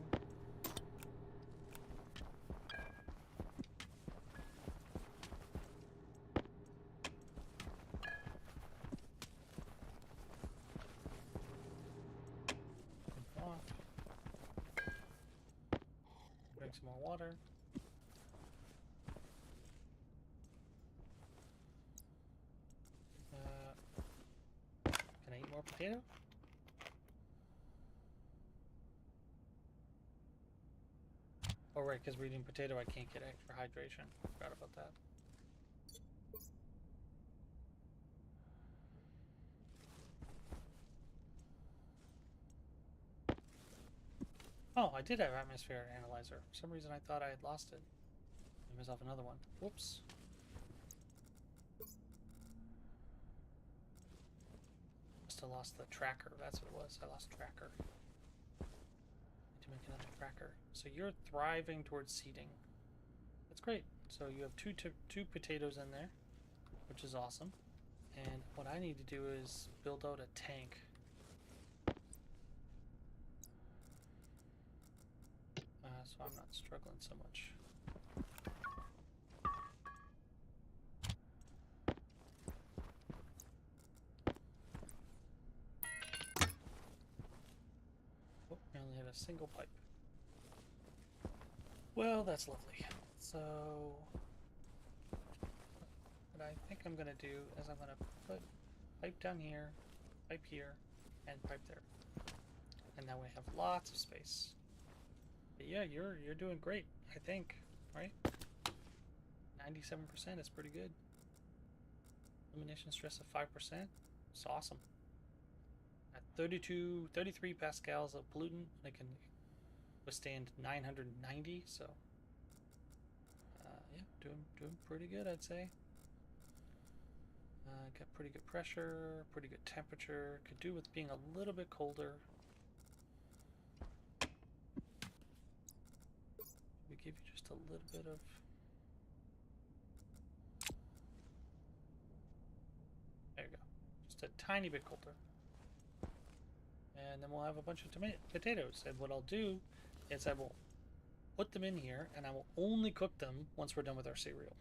Drink some more water. Can I eat more potato? Oh right, because we're eating potato I can't get extra hydration. Forgot about that. Oh, I did have atmosphere analyzer. For some reason I thought I had lost it. Give myself another one. Whoops. Must have lost the tracker. That's what it was. I lost tracker. Need to make another tracker. So you're thriving towards seeding. That's great. So you have two potatoes in there, which is awesome. And what I need to do is build out a tank. So I'm not struggling so much. Oh, I only have a single pipe. Well, that's lovely. So what I think I'm gonna do is I'm gonna put pipe down here, pipe here, and pipe there. And now we have lots of space. But yeah, you're doing great, I think, right? 97% is pretty good. Elimination stress of 5%. It's awesome. At 33 pascals of pollutant, it can withstand 990, so yeah, doing pretty good, I'd say. Got pretty good pressure, pretty good temperature. Could do with being a little bit colder. We give you just a little bit of... There you go. Just a tiny bit colder. And then we'll have a bunch of potatoes. And what I'll do is I will put them in here, and I will only cook them once we're done with our cereal.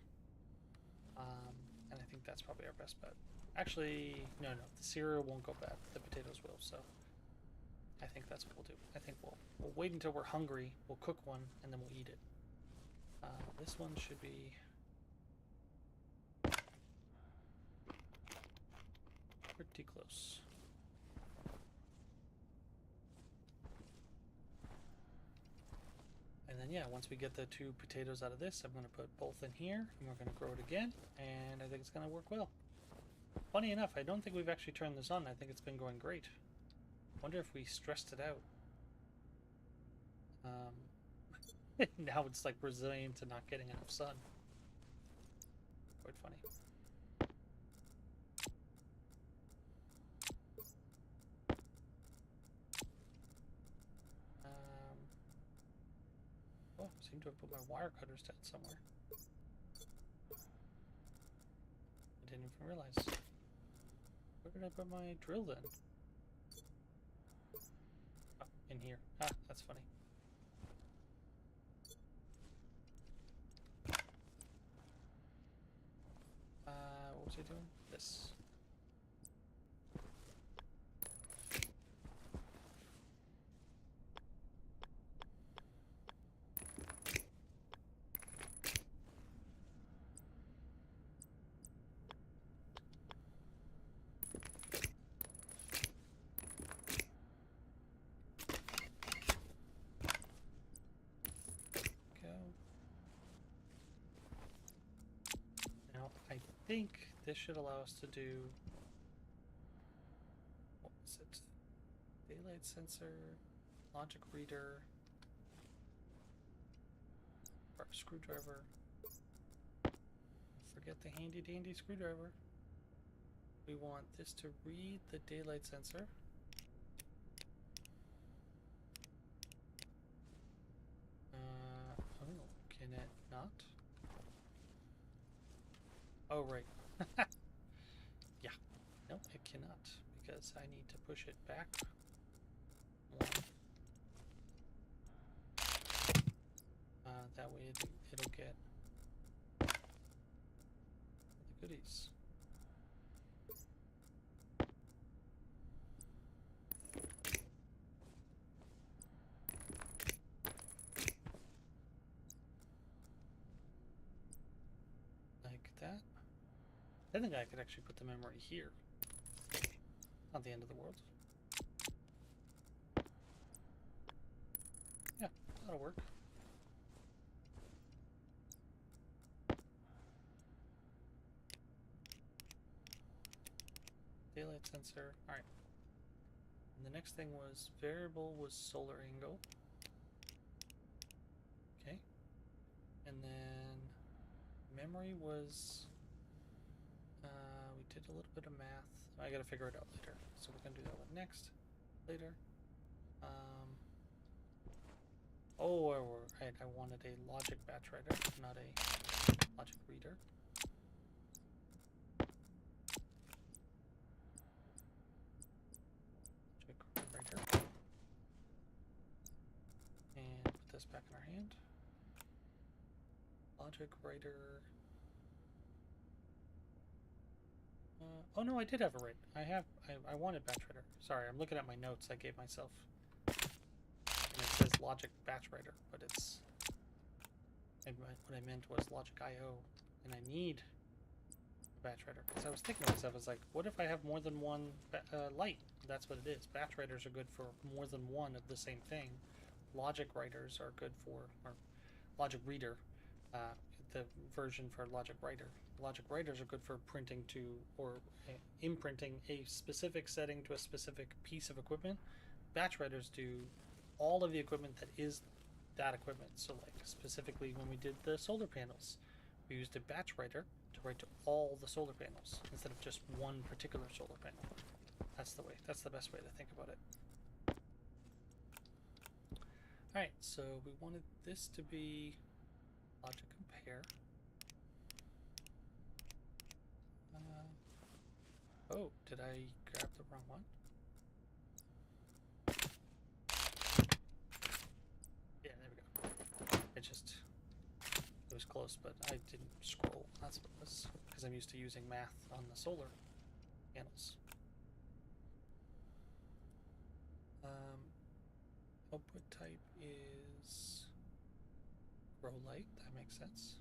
And I think that's probably our best bet. Actually, no, the cereal won't go bad. The potatoes will, so I think that's what we'll do. I think we'll wait until we're hungry, we'll cook one, and then we'll eat it. This one should be pretty close. then yeah, once we get the 2 potatoes out of this, I'm going to put both in here, and we're going to grow it again, and I think it's going to work well. Funny enough, I don't think we've actually turned this on. I think it's been going great. Wonder if we stressed it out. Now it's like resilient to not getting enough sun. Quite funny. Oh, I seem to have put my wire cutters down somewhere. I didn't even realize. Where did I put my drill then? Oh, in here. Ah, that's funny. What was I doing? This. I think this should allow us to do, what was it? Daylight sensor, logic reader, or screwdriver. Forget the handy dandy screwdriver. We want this to read the daylight sensor. Oh, can it not? Oh, right. Yeah. No, it cannot, because I need to push it back one. That way it'll get the goodies. Like that. I think I could actually put the memory here. Not the end of the world. Yeah, that'll work. Daylight sensor. Alright. And the next thing was variable was solar angle. Okay. And then memory was we did a little bit of math. I gotta figure it out later. So we're gonna do that one next. Later. Oh, right. I wanted a logic batch writer, not a logic reader. Logic writer. And put this back in our hand. Logic writer. Oh no, I did have a right. I wanted batch writer. Sorry, I'm looking at my notes I gave myself. And it says logic batch writer, but it's... what I meant was logic IO, and I need a batch writer. Because I was thinking to myself, I was like, what if I have more than one light? That's what it is. Batch writers are good for more than one of the same thing. Logic writers are good for, or logic reader, the version for logic writer. Logic writers are good for printing to, or imprinting a specific setting to a specific piece of equipment. Batch writers do all of the equipment that is that equipment. So like specifically when we did the solar panels, we used a batch writer to write to all the solar panels instead of just one particular solar panel. That's the way. That's the best way to think about it. Alright, so we wanted this to be logic compare. Oh, did I grab the wrong one? Yeah, there we go. It was close, but I didn't scroll. That's what it was, because I'm used to using math on the solar panels. Output type is grow light. That makes sense.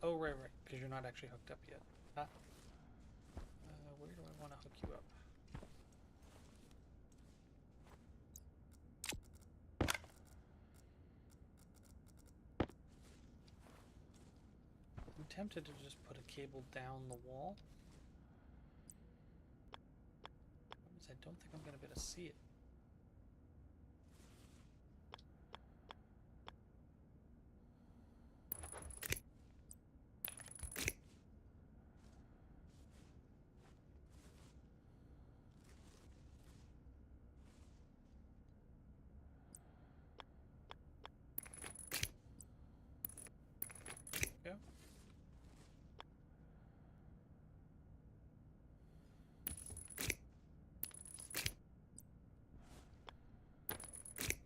Oh, right, because you're not actually hooked up yet. Where do I want to hook you up? tempted to just put a cable down the wall. Because I don't think I'm going to be able to see it. Go.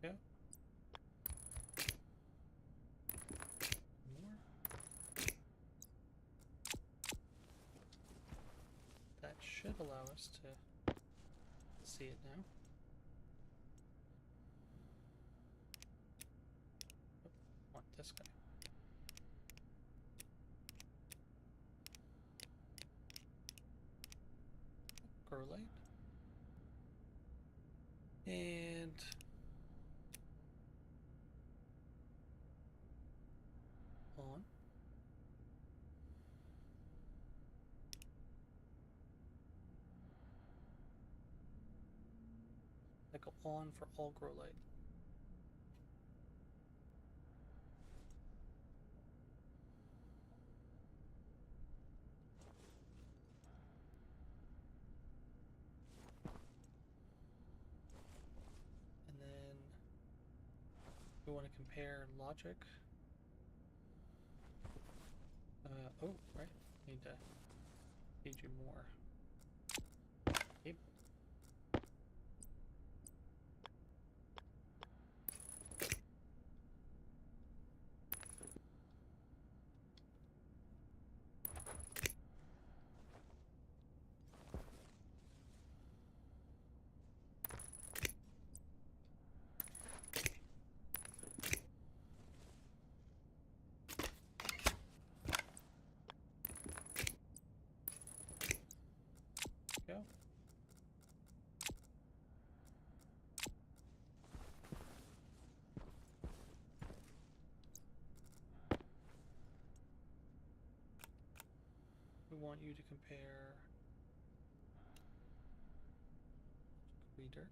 Go. More. That should allow us to see it now. Oh, want this guy. Grow light. And on. I go on for all grow light. And then we want to compare logic. Oh, right. Need to feed you more. Yep. Go. We want you to compare reader.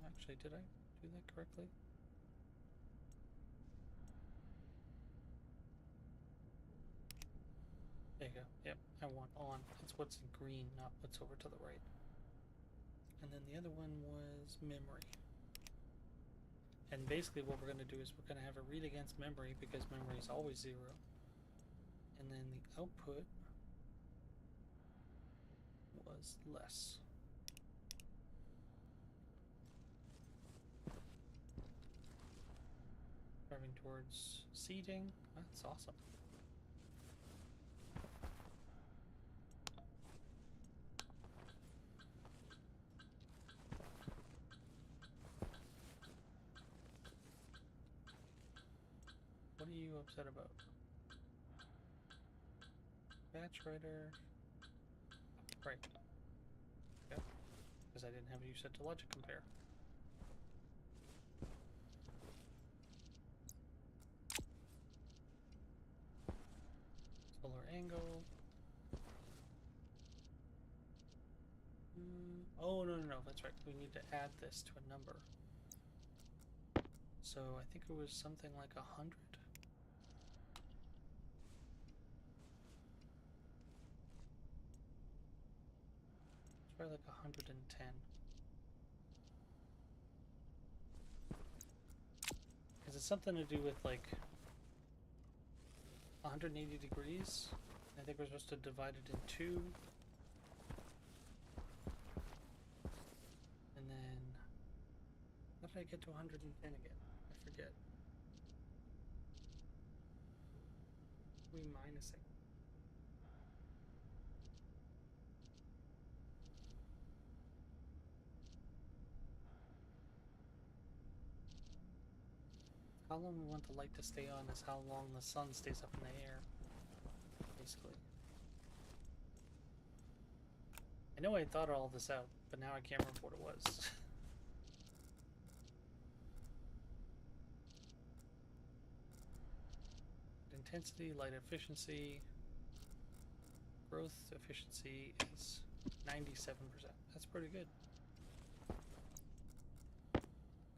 Actually, did I do that correctly? There you go. Yep, I want on. It's what's in green, not what's over to the right. And then the other one was memory. And basically what we're going to do is we're going to have a read against memory because memory is always 0. And then the output was less. Driving towards seeding. That's awesome. What are you upset about? Batch writer. Right. Okay. Because I didn't have you set to logic compare. Solar angle. Oh, no, that's right. We need to add this to a number. So I think it was something like 100. It's probably like 110. Because it's something to do with like 180 degrees. I think we're supposed to divide it in 2. And then, how did I get to 110 again? I forget. We minusing. How long we want the light to stay on is how long the sun stays up in the air, basically. I know I thought all this out, but now I can't remember what it was. intensity, light efficiency, growth efficiency is 97%. That's pretty good.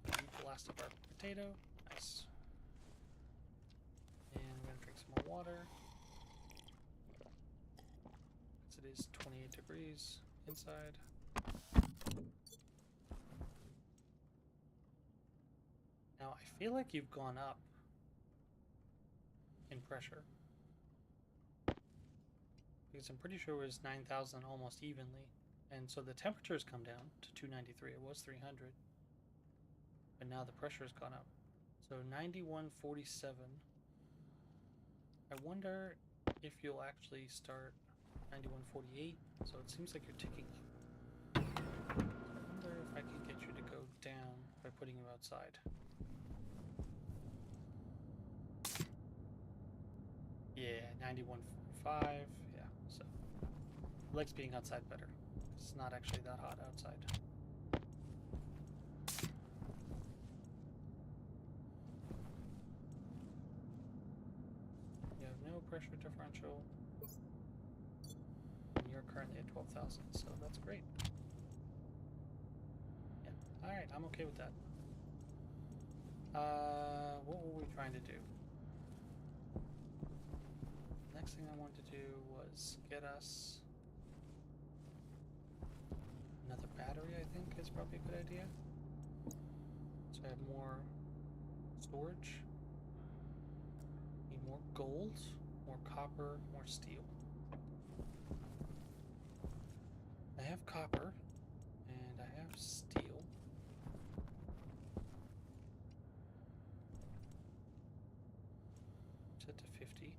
Eat the last of our potato. Nice. And I'm gonna drink some more water. It is 28 degrees inside. Now I feel like you've gone up in pressure, because I'm pretty sure it was 9,000 almost evenly, and so the temperature has come down to 293. It was 300, but now the pressure has gone up. So 9147. I wonder if you'll actually start 9148. So it seems like you're ticking up. So I wonder if I can get you to go down by putting you outside. Yeah, 9145. Yeah, so likes being outside better. It's not actually that hot outside. You have no pressure differential. And you're currently at 12,000, so that's great. Yeah, alright, I'm okay with that. What were we trying to do? Next thing I wanted to do was get us another battery, I think is probably a good idea. So I have more storage. Need more gold, more copper, more steel. I have copper and I have steel. Set to 50.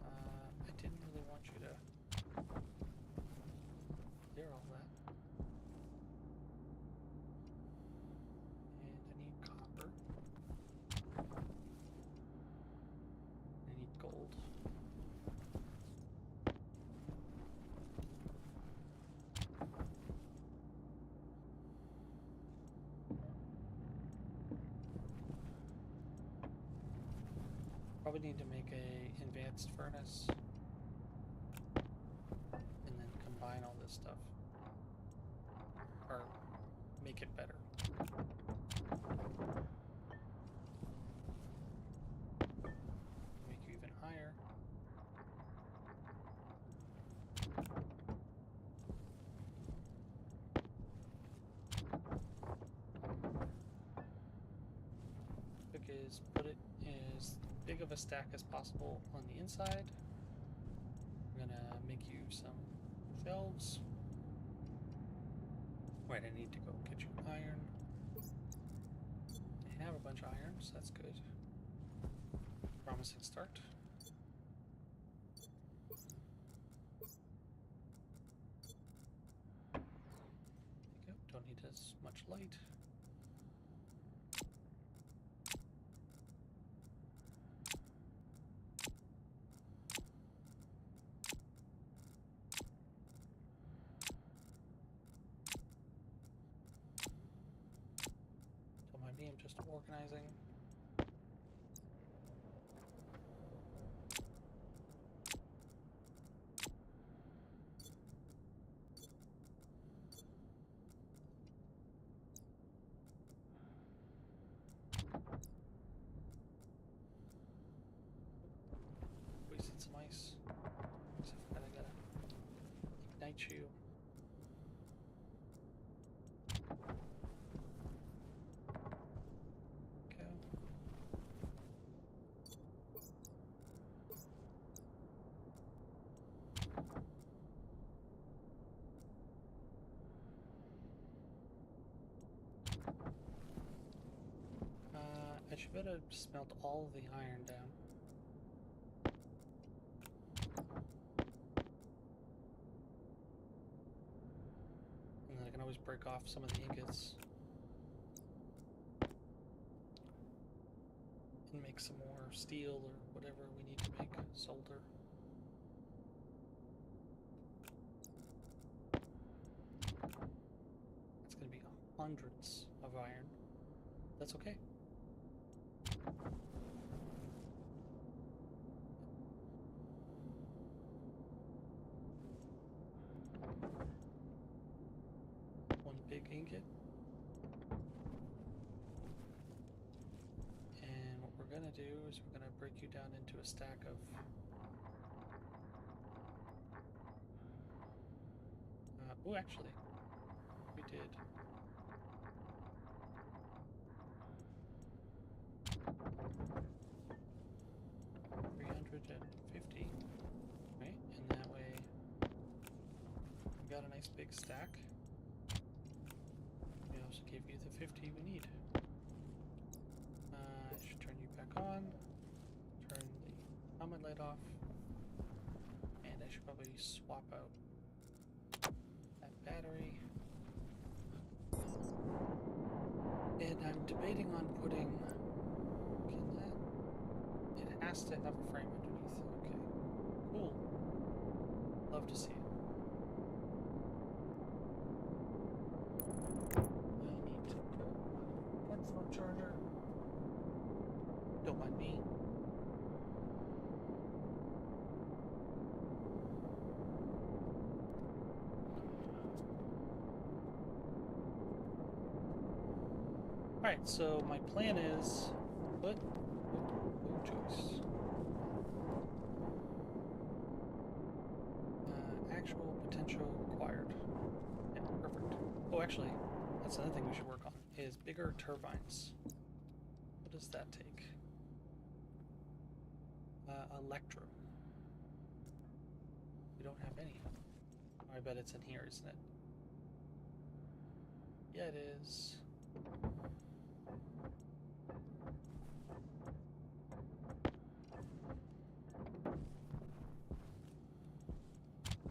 I didn't really want you to clear all that. And I need copper. I need gold. Probably need to make a advanced furnace and then combine all this stuff, or make it better. Make you even higher. Trick is put it as big of a stack as possible on the inside. I'm gonna make you some shelves. Right, I need to go get you iron. I have a bunch of iron, so that's good. Promising start. There you go. Don't need as much light. Don't mind me, I'm just organizing. Wasted some ice. So I forgot I gotta ignite you. Go. I should better smelt all the iron down. And then I can always break off some of the ingots and make some more steel or whatever we need to make, solder. hundreds of iron. That's okay. One big ingot. And what we're gonna do is we're gonna break you down into a stack of oh, actually, we did. $350, right? And that way we got a nice big stack. We also gave you the 50 we need. I should turn you back on. Turn the helmet light off. And I should probably swap out that battery. And I'm debating on putting... Can that... It has to have a frame underneath. Okay. Cool. Love to see it. I need to go my headphone charger. Don't mind me. Alright, so my plan is... What? Oh, choice. Actual potential required. Yeah, perfect. Oh, actually, that's another thing we should work on, is bigger turbines. What does that take? Electro. We don't have any. Oh, I bet it's in here, isn't it? Yeah, it is.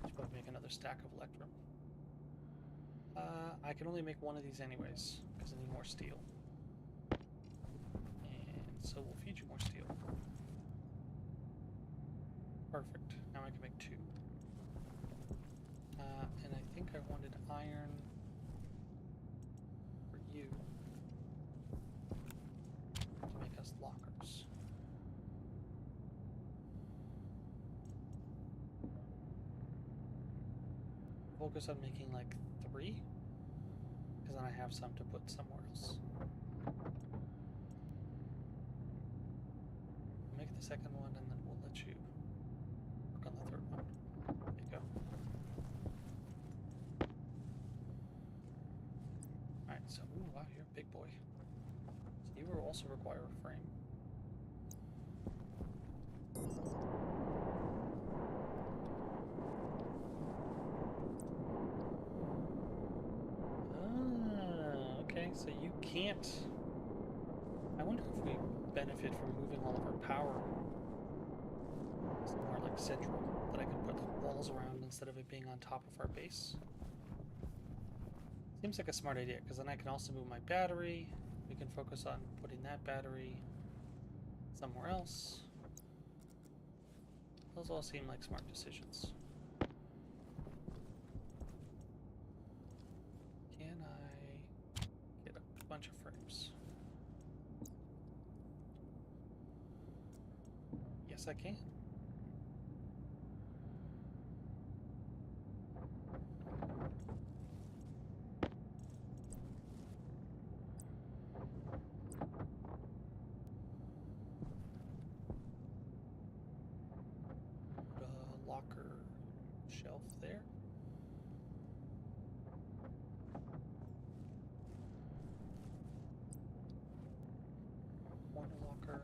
Should probably make another stack of electrum. I can only make one of these anyways, because I need more steel. And so we'll feed you more steel. Perfect. Now I can make two. And I think I wanted iron for you to make us lockers. Focus on making like 3, because then I have some to put somewhere else. Make the second one and then we'll let you work on the third one. There you go. Alright, so, ooh, wow, you're a big boy. So you will also require a frame. Ah, okay, so you can't... I wonder if we benefit from moving all of our power somewhere like central, that I can put walls around instead of it being on top of our base. Seems like a smart idea, because then I can also move my battery. We can focus on putting that battery somewhere else. Those all seem like smart decisions. Can I get a bunch of frames? Yes, I can. Locker shelf there. Corner locker.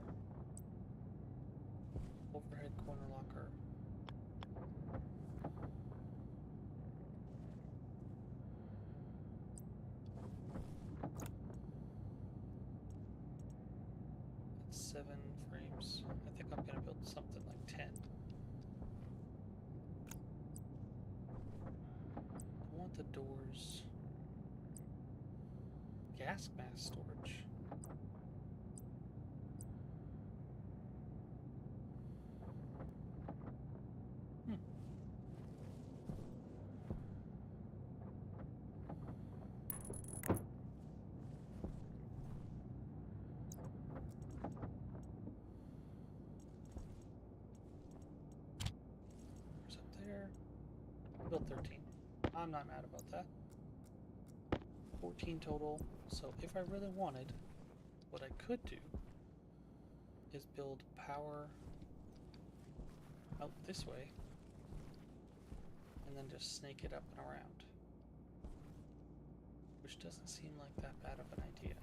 Overhead corner locker. That's 7 frames. I think I'm gonna build something like 10. I want the doors. Gas mask storage. built 13. I'm not mad about that. 14 total. So if I really wanted, what I could do is build power out this way and then just snake it up and around, which doesn't seem like that bad of an idea.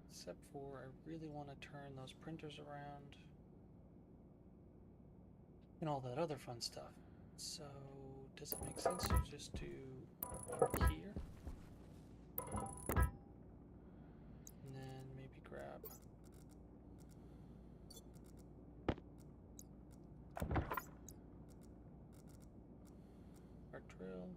Except for I really want to turn those printers around and all that other fun stuff. So does it make sense to just do here? And then maybe grab our drill.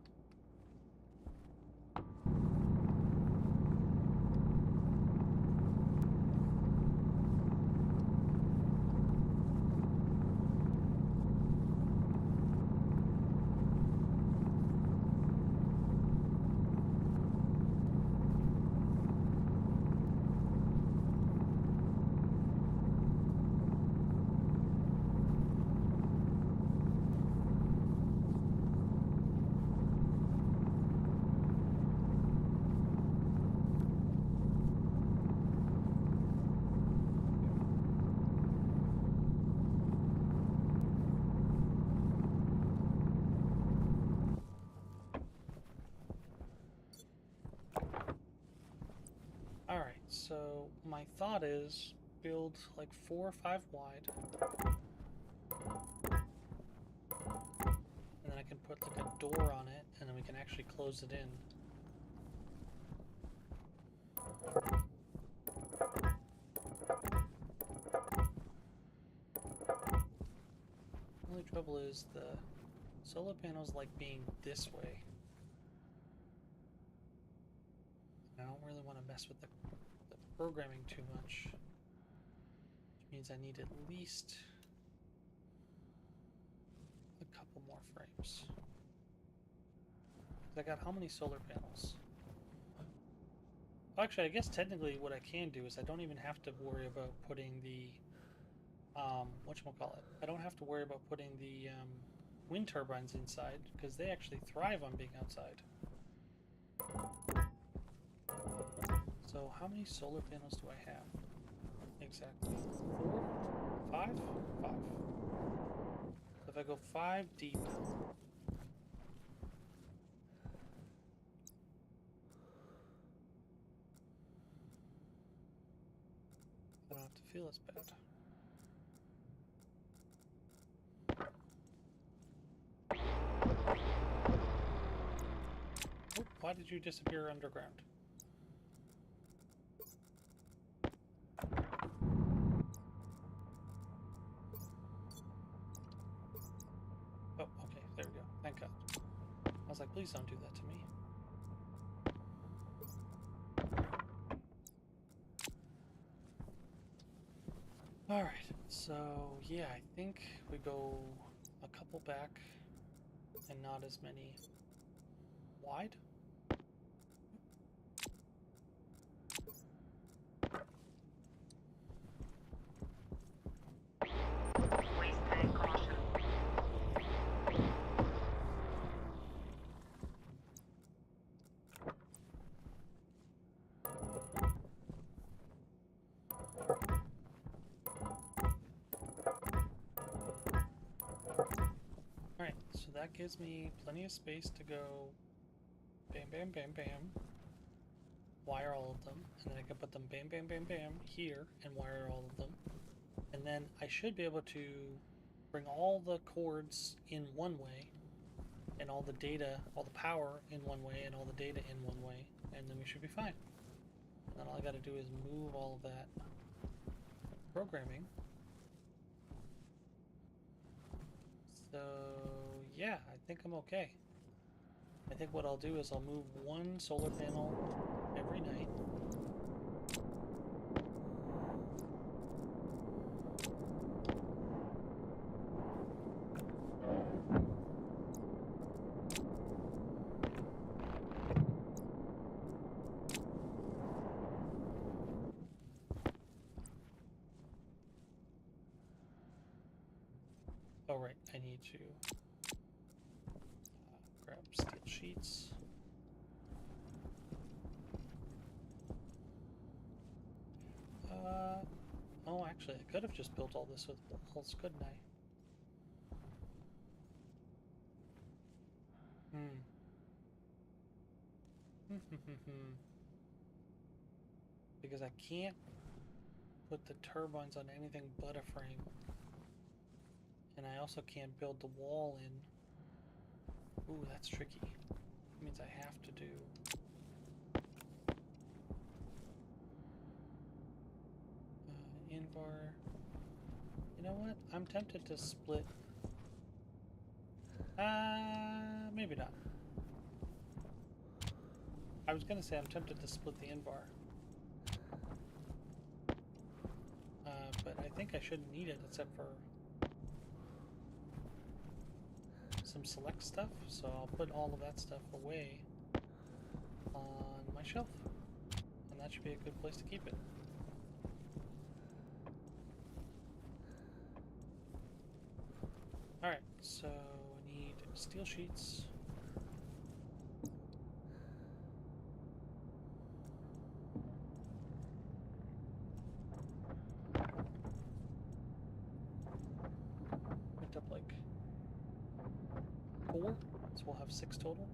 Alright, so my thought is build like 4 or 5 wide. And then I can put like a door on it, and then we can actually close it in. The only trouble is the solar panels like being this way. I don't really want to mess with the programming too much, which means I need at least a couple more frames. I got how many solar panels? Actually, I guess technically what I can do is I don't even have to worry about putting the whatchamacallit. I don't have to worry about putting the wind turbines inside, because they actually thrive on being outside. So how many solar panels do I have? Exactly. 4? 5? 5. So if I go 5 deep, I don't have to feel as bad. Oh, why did you disappear underground? Oh, okay, there we go. Thank God. I was like, please don't do that to me. Alright, so yeah, I think we go a couple back and not as many wide. Waste tank caution. Alright, so that gives me plenty of space to go bam, bam, bam, bam, wire all of them, and then I can put them bam, bam, bam, bam here and wire all of them. And then I should be able to bring all the cords in one way, and all the data, all the power in one way, and all the data in one way, and then we should be fine. And then all I gotta do is move all of that programming. So yeah, I think I'm okay. I think what I'll do is I'll move one solar panel every night. I need to grab steel sheets. Oh, actually, I could have just built all this with walls, couldn't I? Because I can't put the turbines on anything but a frame. And I also can't build the wall in. Ooh, that's tricky. That means I have to do... Invar... You know what? I'm tempted to split... maybe not. I was gonna say I'm tempted to split the Invar. But I think I shouldn't need it except for some select stuff, so I'll put all of that stuff away on my shelf, and that should be a good place to keep it. Alright, so I need steel sheets. Went up like 4, so we'll have 6 total.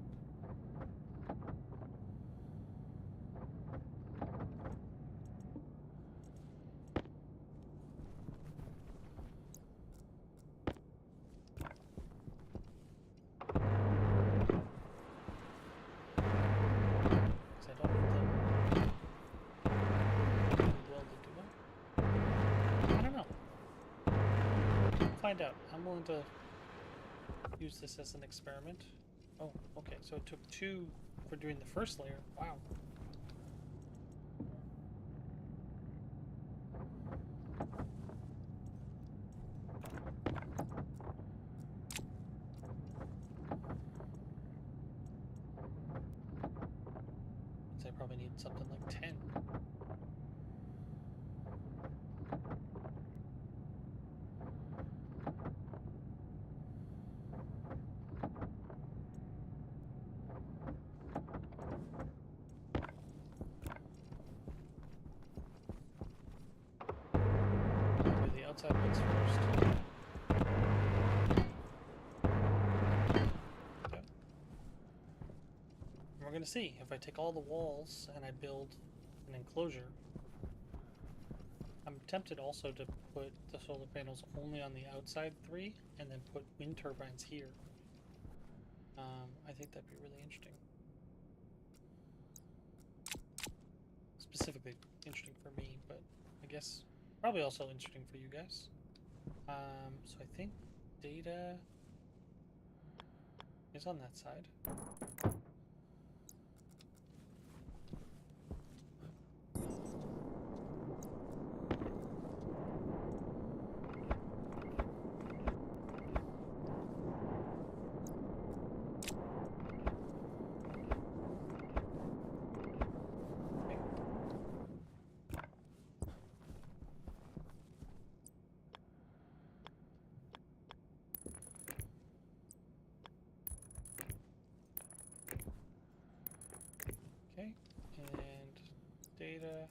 Find out. I'm willing to use this as an experiment. Oh, okay, so it took 2 for doing the first layer. Wow. So I probably need something like 10. Outside ones first. Okay. And we're going to see if I take all the walls and I build an enclosure. I'm tempted also to put the solar panels only on the outside 3 and then put wind turbines here. I think that'd be really interesting. Specifically interesting for me, but I guess probably also interesting for you guys. So I think data is on that side. Okay, and data.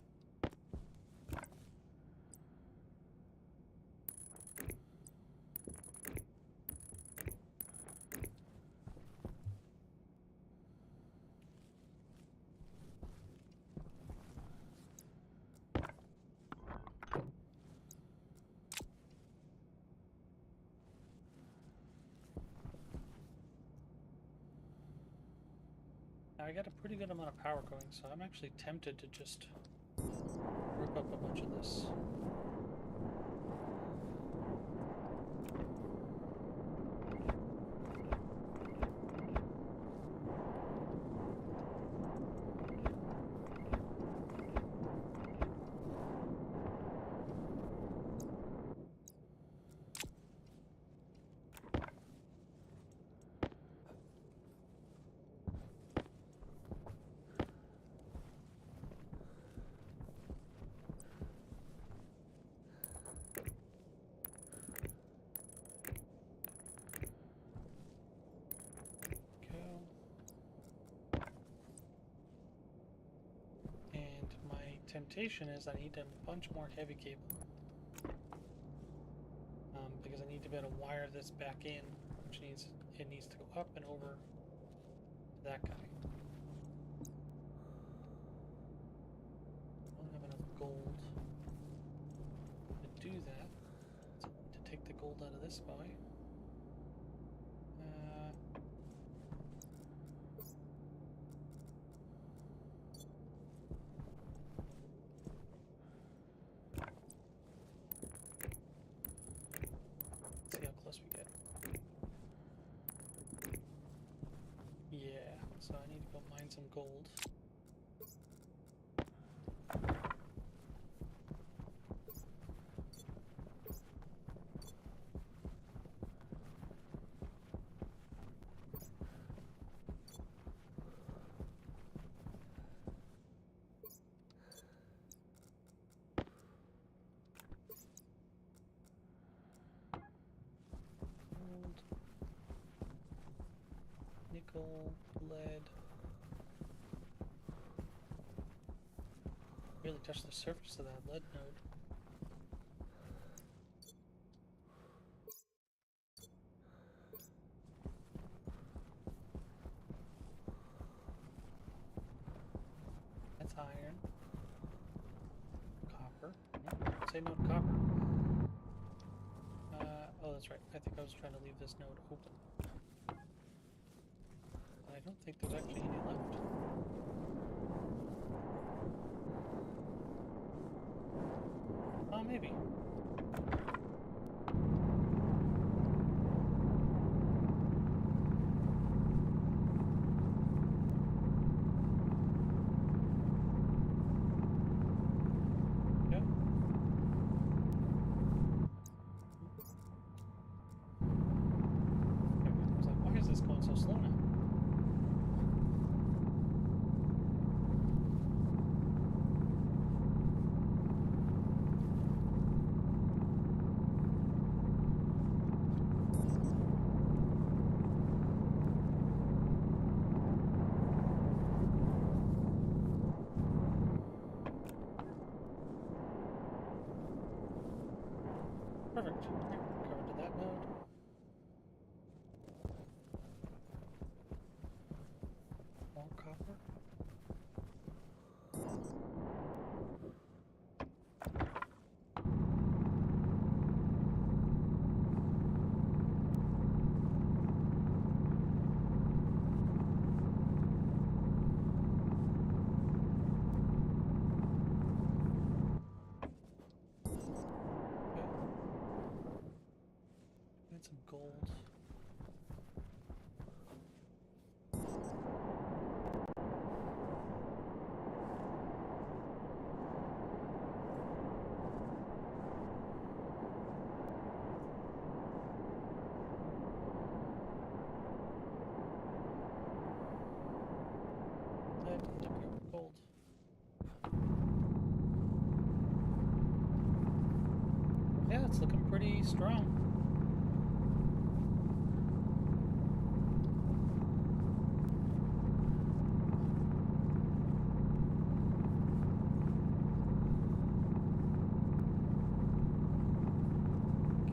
Now I got a pretty good amount of power going, so I'm actually tempted to just rip up a bunch of this. temptation is I need a bunch more heavy cable. Because I need to be able to wire this back in, which needs to go up and over to that guy. I don't have enough gold to do that. So to take the gold out of this guy. See how close we get. Yeah, so I need to go mine some gold. Gold, nickel, lead. Really touch the surface of that lead node. That's iron. Copper. Nope. Say no to copper. Oh, that's right. I think I was trying to leave this node open. But I don't think there's actually any left. Oh, maybe. Yeah. I was like, why is this going so slow now? Perfect. Covered to that node. More copper. Need some gold. Lead, there we go, gold. Yeah, it's looking pretty strong.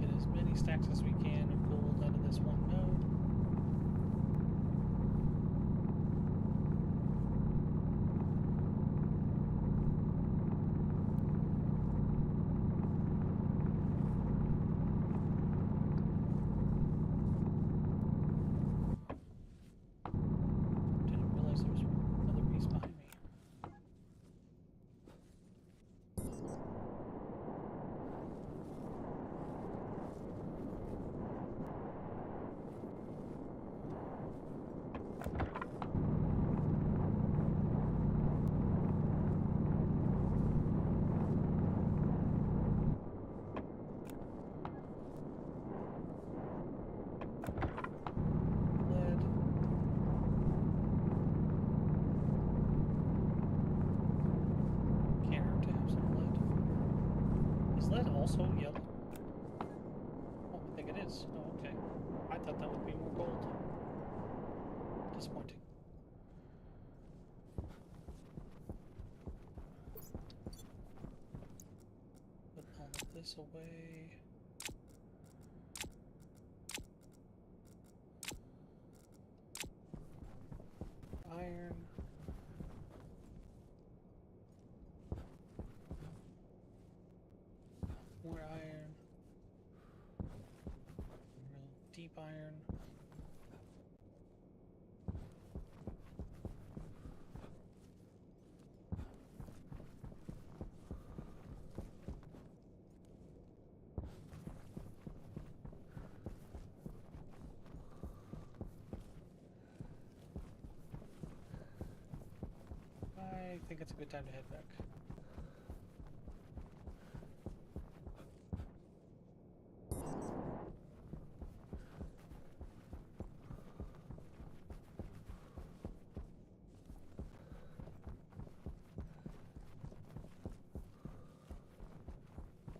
Get as many stacks as we can of gold out of this one node. Didn't realize there was another piece behind me. Lead. Can't hurt to have some lead. Is lead also yellow? Oh, I think it is. Oh, okay. I thought that would be more gold. Disappointing. this away. Iron. More iron. Real deep iron. I think it's a good time to head back.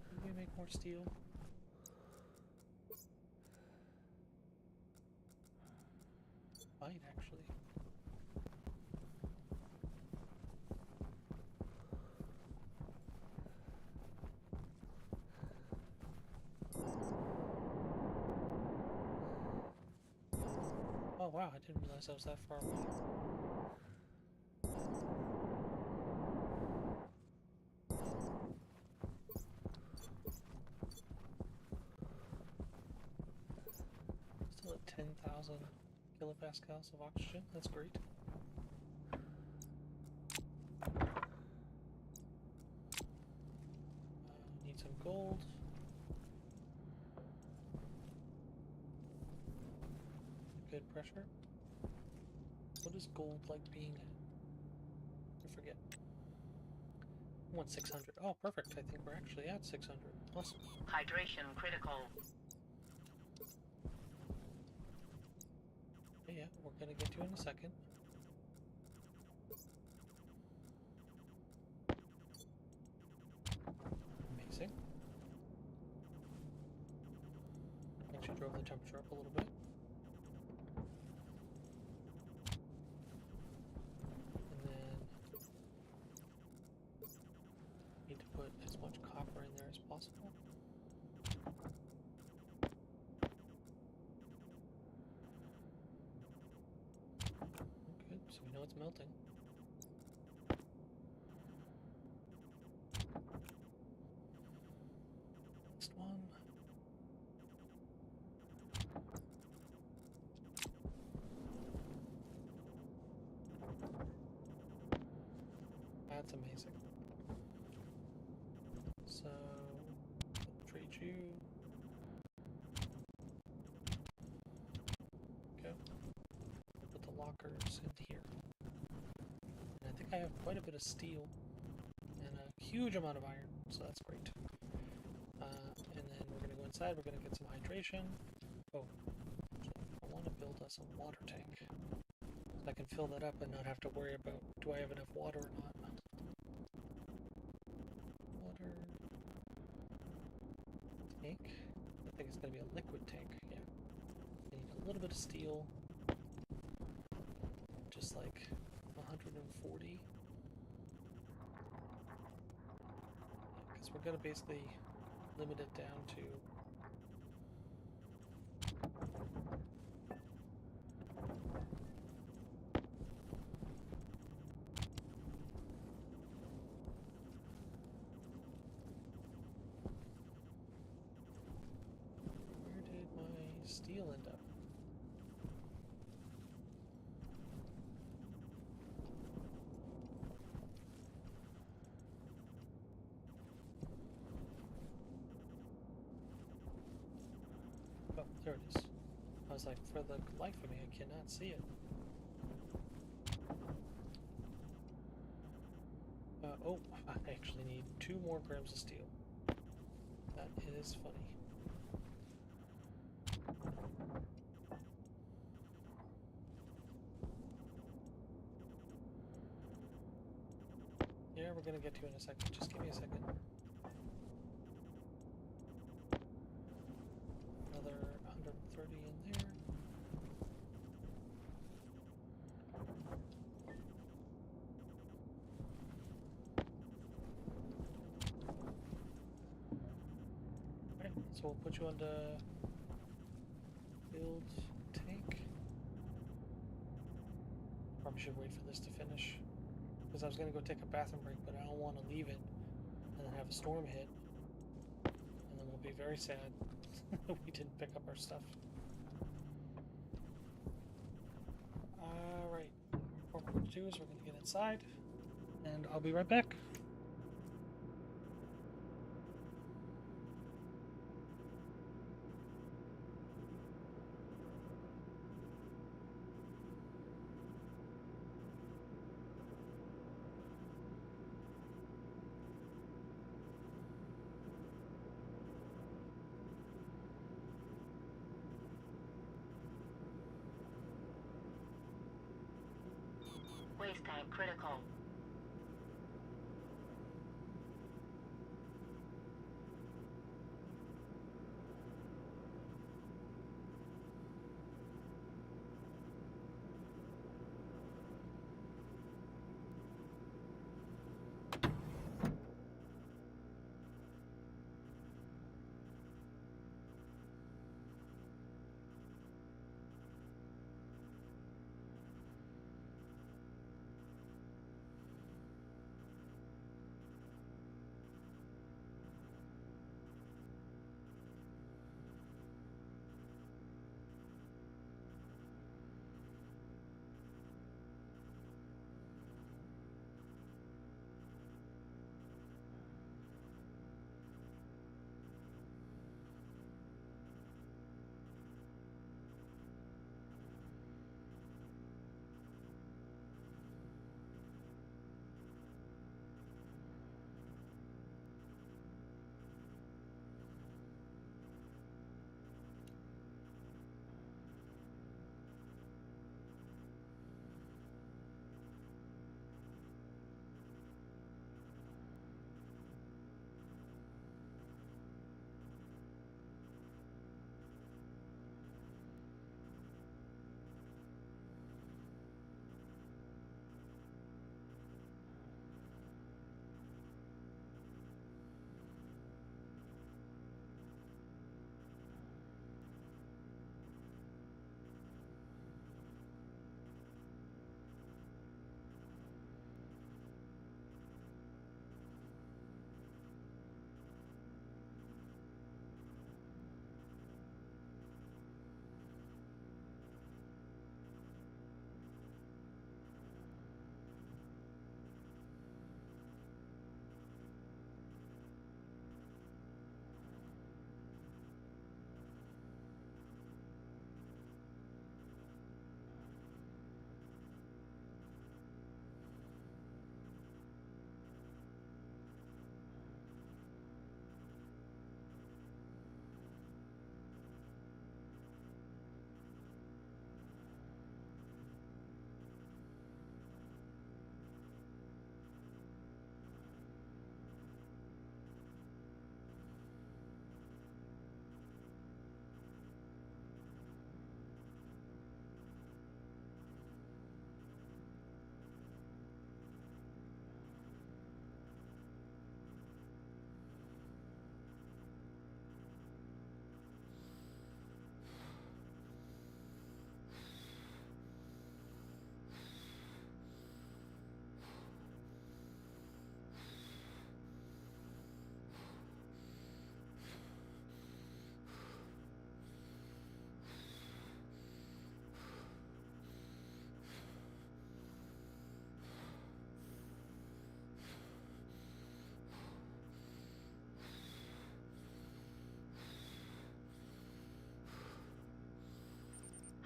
Can we make more steel? Might actually. Oh wow, I didn't realize I was that far away. Still at 10,000 kilopascals of oxygen, that's great. Need some gold. Good pressure. What is gold like being at? I forget. I want 600. Oh, perfect. I think we're actually at 600. Awesome. Hydration critical. Yeah, we're gonna get to in a second. Amazing. Actually drove the temperature up a little bit. And then need to put as much copper in there as possible. Good, so we know it's melting. Next one. That's amazing. So, trade you. Go. Put the lockers in here. And I think I have quite a bit of steel and a huge amount of iron, so that's great. And then we're going to go inside, we're going to get some hydration. Oh, I want to build us a water tank. So I can fill that up and not have to worry about, do I have enough water or not? Water tank? I think it's going to be a liquid tank, yeah. I need a little bit of steel. Just like 140. Because we're going to basically limit it down to where did my steel end up? Oh, there it is. I was like, for the life of me, I cannot see it. Oh, I actually need 2 more grams of steel. That is funny. Yeah, we're gonna get to in a second. Just give me a second. Another 130 in there. So we'll put you on the build tank. Probably should wait for this to finish. Because I was going to go take a bathroom break, but I don't want to leave it and then have a storm hit. And then we'll be very sad we didn't pick up our stuff. Alright. What we're going to do is we're going to get inside. And I'll be right back. Waste tank critical.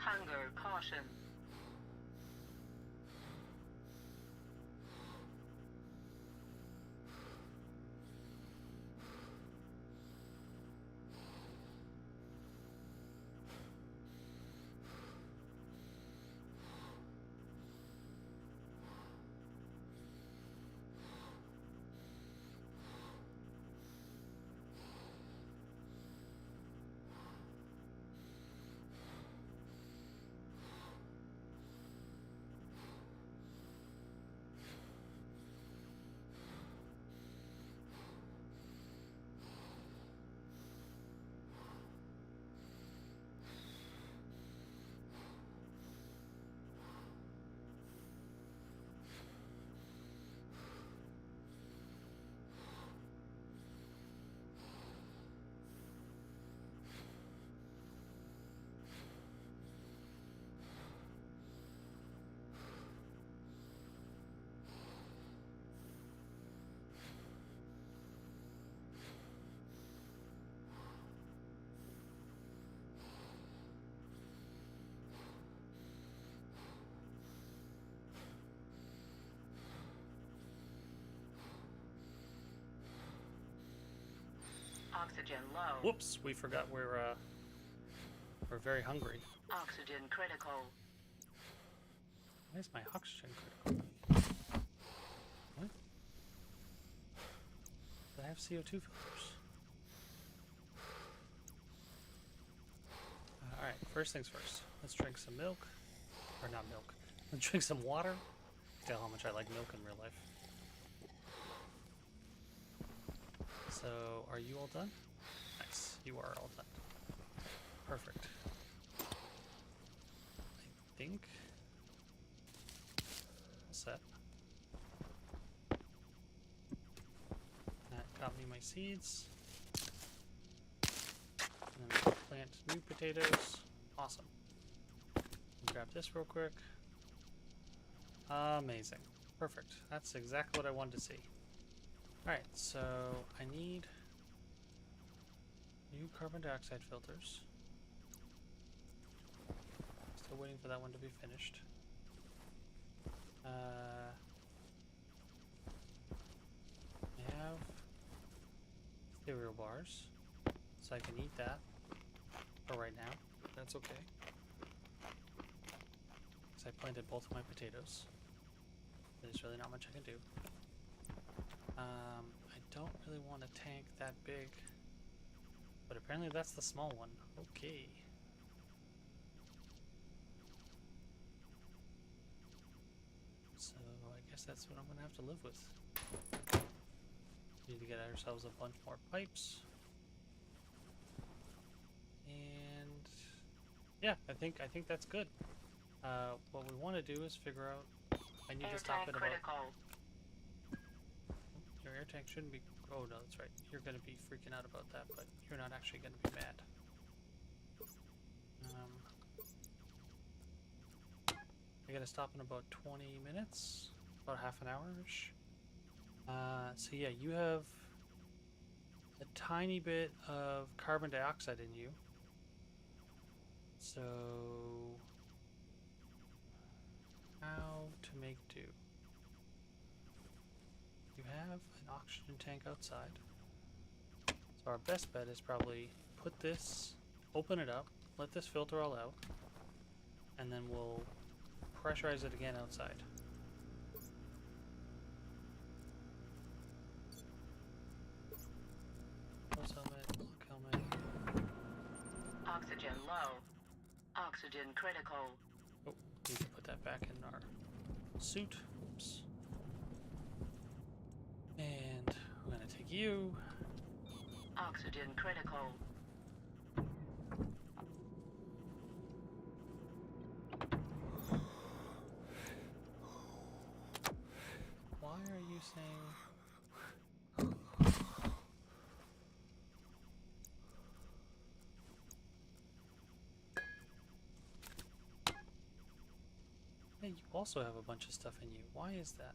Hunger caution. Oxygen low. Whoops, we forgot we're very hungry. Oxygen critical. Why is my oxygen critical? What? Do I have CO2 filters? Alright, first things first. Let's drink some milk. Or not milk. Let's drink some water. Tell how much I like milk in real life. So, are you all done? Nice, you are all done. Perfect. I think... set. That got me my seeds. And then we'll plant new potatoes. Awesome. Grab this real quick. Amazing. Perfect. That's exactly what I wanted to see. Alright, so I need new carbon dioxide filters. Still waiting for that one to be finished. I have cereal bars, so I can eat that for right now. That's okay. Because I planted both of my potatoes. There's really not much I can do. I don't really want a tank that big, but apparently that's the small one. Okay. So I guess that's what I'm gonna have to live with. Need to get ourselves a bunch more pipes. And yeah, I think that's good. What we want to do is figure out. I need to stop it about. Your air tank shouldn't be. Oh no, that's right. You're gonna be freaking out about that, but you're not actually gonna be mad. I gotta stop in about 20 minutes, about half an hour-ish. So yeah, you have a tiny bit of carbon dioxide in you. So how to make do? You have an oxygen tank outside. So our best bet is probably put this, open it up, let this filter all out, and then we'll pressurize it again outside. Close helmet, lock helmet. Oxygen low. Oxygen critical. Oh, need to put that back in our suit. Oops. And we're gonna take you. Oxygen critical. Why are you saying... Hey, you also have a bunch of stuff in you. Why is that?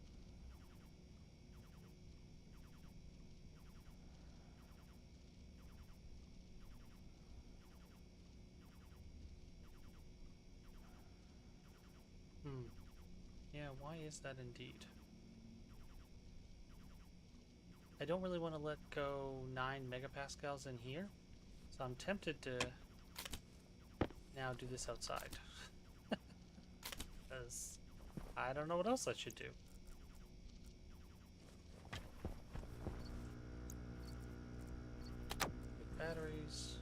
Yeah, why is that indeed? I don't really want to let go 9 megapascals in here, so I'm tempted to now do this outside. Because I don't know what else I should do. Batteries.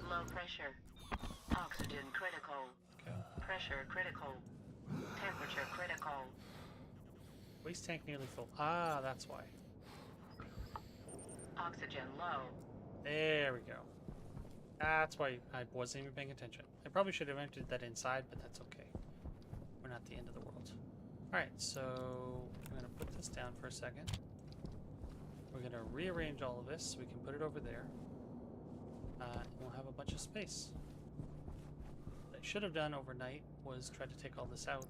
Low pressure. Oxygen critical. Okay. Pressure critical. Temperature critical. Waste tank nearly full. Ah, that's why. Oxygen low. There we go. That's why I wasn't even paying attention. I probably should have entered that inside, but that's okay. We're not the end of the world. Alright, so I'm going to put this down for a second. We're going to rearrange all of this so we can put it over there. And we'll have a bunch of space. What I should have done overnight was try to take all this out. So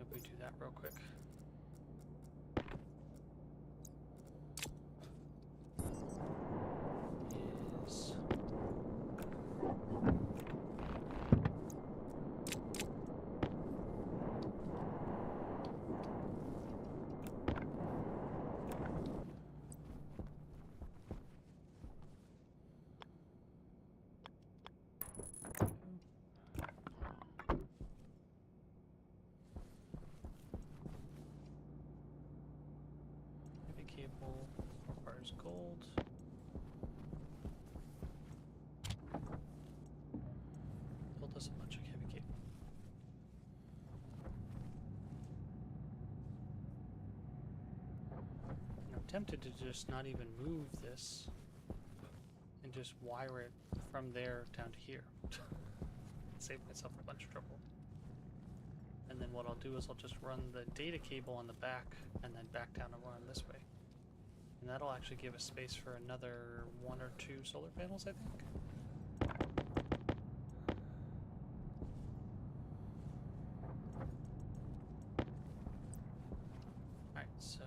maybe we do that real quick. There's gold. Build us a bunch of heavy cable. And I'm tempted to just not even move this and just wire it from there down to here. Save myself a bunch of trouble. And then what I'll do is I'll just run the data cable on the back and then back down and run this way. And that'll actually give us space for another 1 or 2 solar panels, I think. Alright, so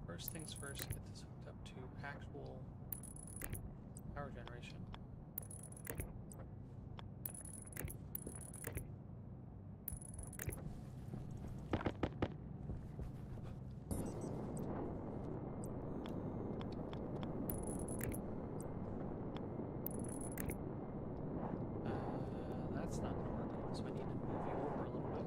first things first, get this hooked up to actual power generation. That's not going to work, so I need to move you over a little bit.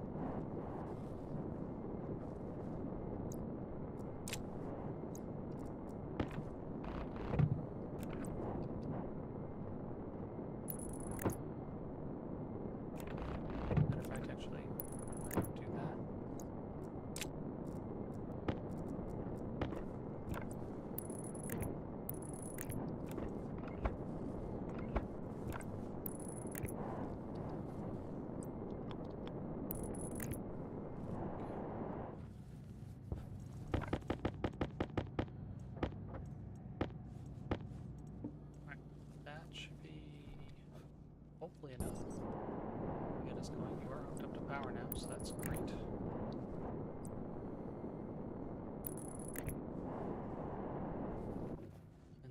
Matter of fact, actually, I might do that. That should be hopefully enough to get us going. You are hooked up to power now, so that's great. And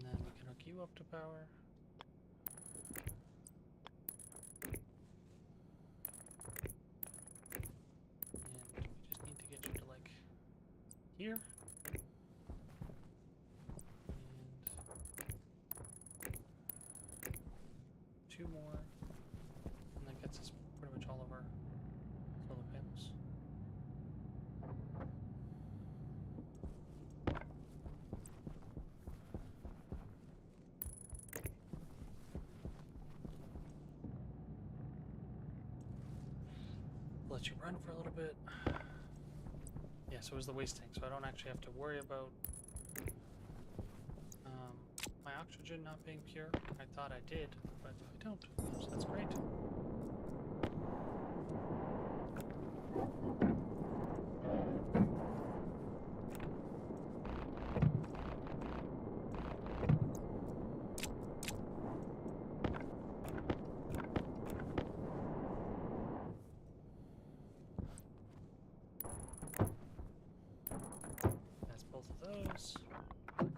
then we can hook you up to power. And we just need to get you to like here. Two more, and that gets us pretty much all of our solar panels. Let you run for a little bit. Yeah, so it was the waste tank, so I don't actually have to worry about my oxygen not being pure. I thought I did, but I don't, so that's great. That's both of those. And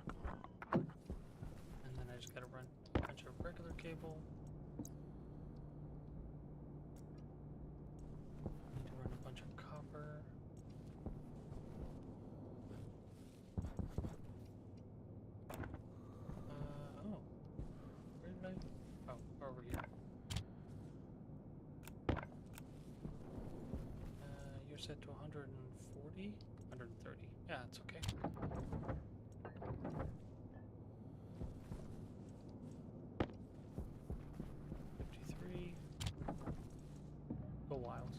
then I just gotta run a bunch of regular cable. Need to run a bunch of copper. Oh. Where did I? Oh, over here. You're set to 140? 130. Yeah, it's okay. Go wild.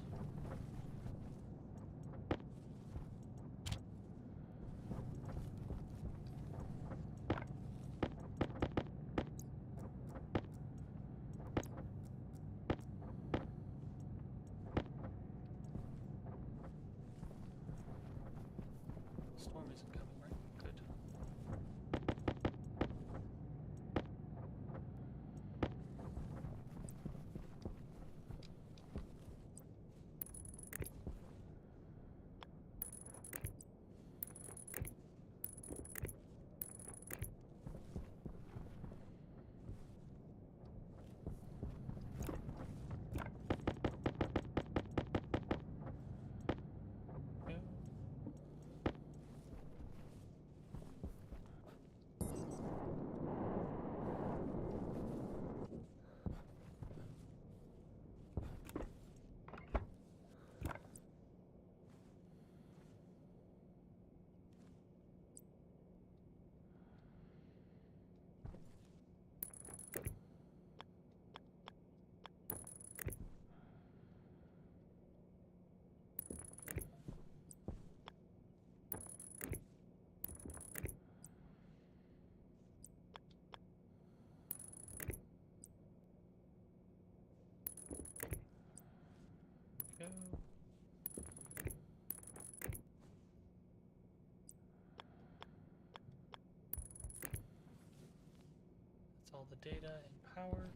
Storm isn't coming, right? Good. all the data and power.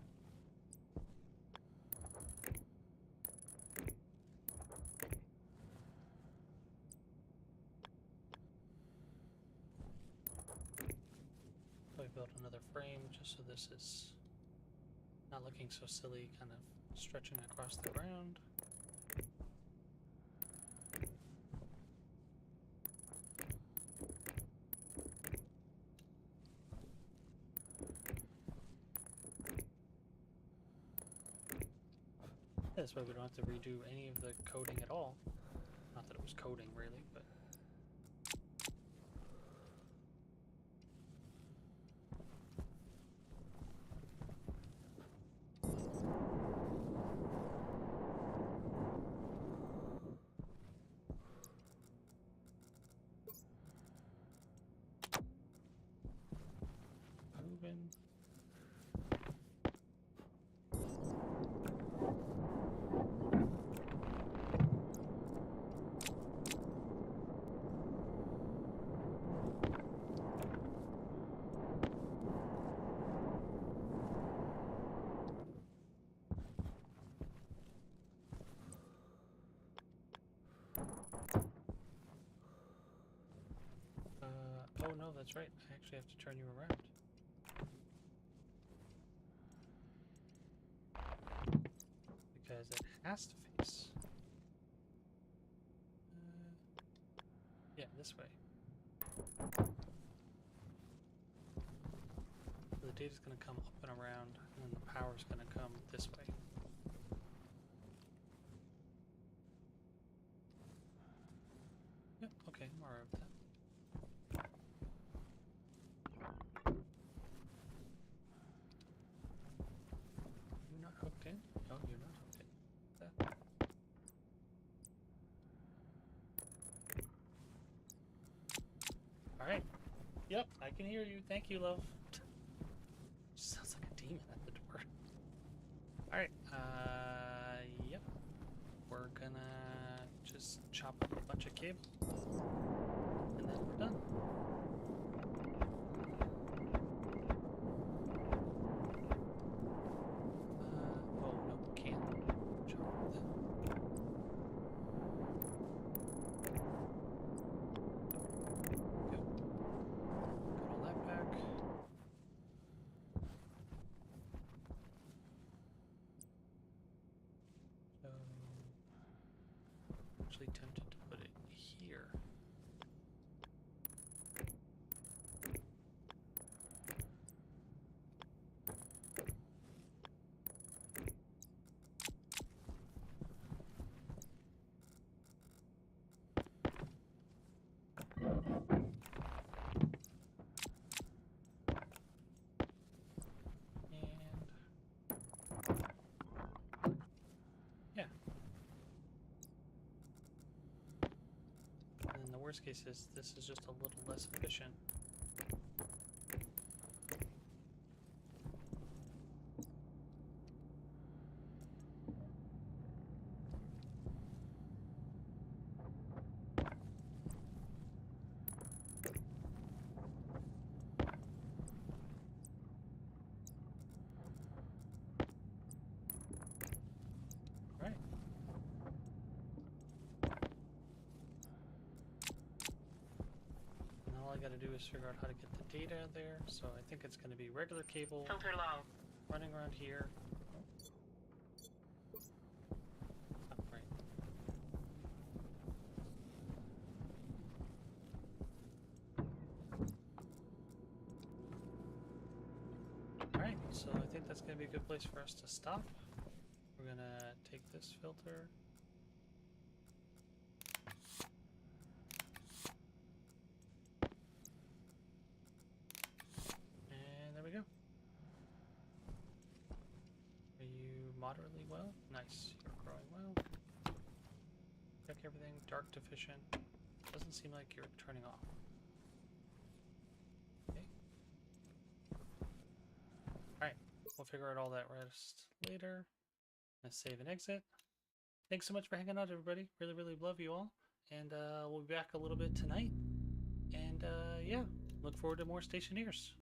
So I built another frame just so this is not looking so silly, kind of stretching across the ground. This way we don't have to redo any of the coding at all. Not that it was coding really, but moving. Oh no, that's right. I actually have to turn you around. Because it has to face. Yeah, this way. So the data's going to come up and around, and then the power's going to come this way. Yep, okay, I'm alright with that. You're not hooked in? No, you're not hooked in. That. Alright. Yep, I can hear you. Thank you, love. Sounds like a demon at the door. Alright, yep. We're gonna just chop up a bunch of cable. And then we're done. Oh no, can't chop up that. Good. Got all that back. So, actually tempted to put it here. And the worst case is this is just a little less efficient. Right. And all I gotta do is figure out how to get the data there. So I think it's gonna be regular cable Filter low. running around here. Oh, right. Alright, so I think that's gonna be a good place for us to stop. We're gonna take this filter. And there we go. Are you moderately well? Nice. You're growing well. Check everything. Dark deficient. Doesn't seem like you're turning off. Okay. Alright. We'll figure out all that rest later. Let's save and exit. Thanks so much for hanging out, everybody. Really, really love you all. And we'll be back a little bit tonight. And yeah, look forward to more Stationeers.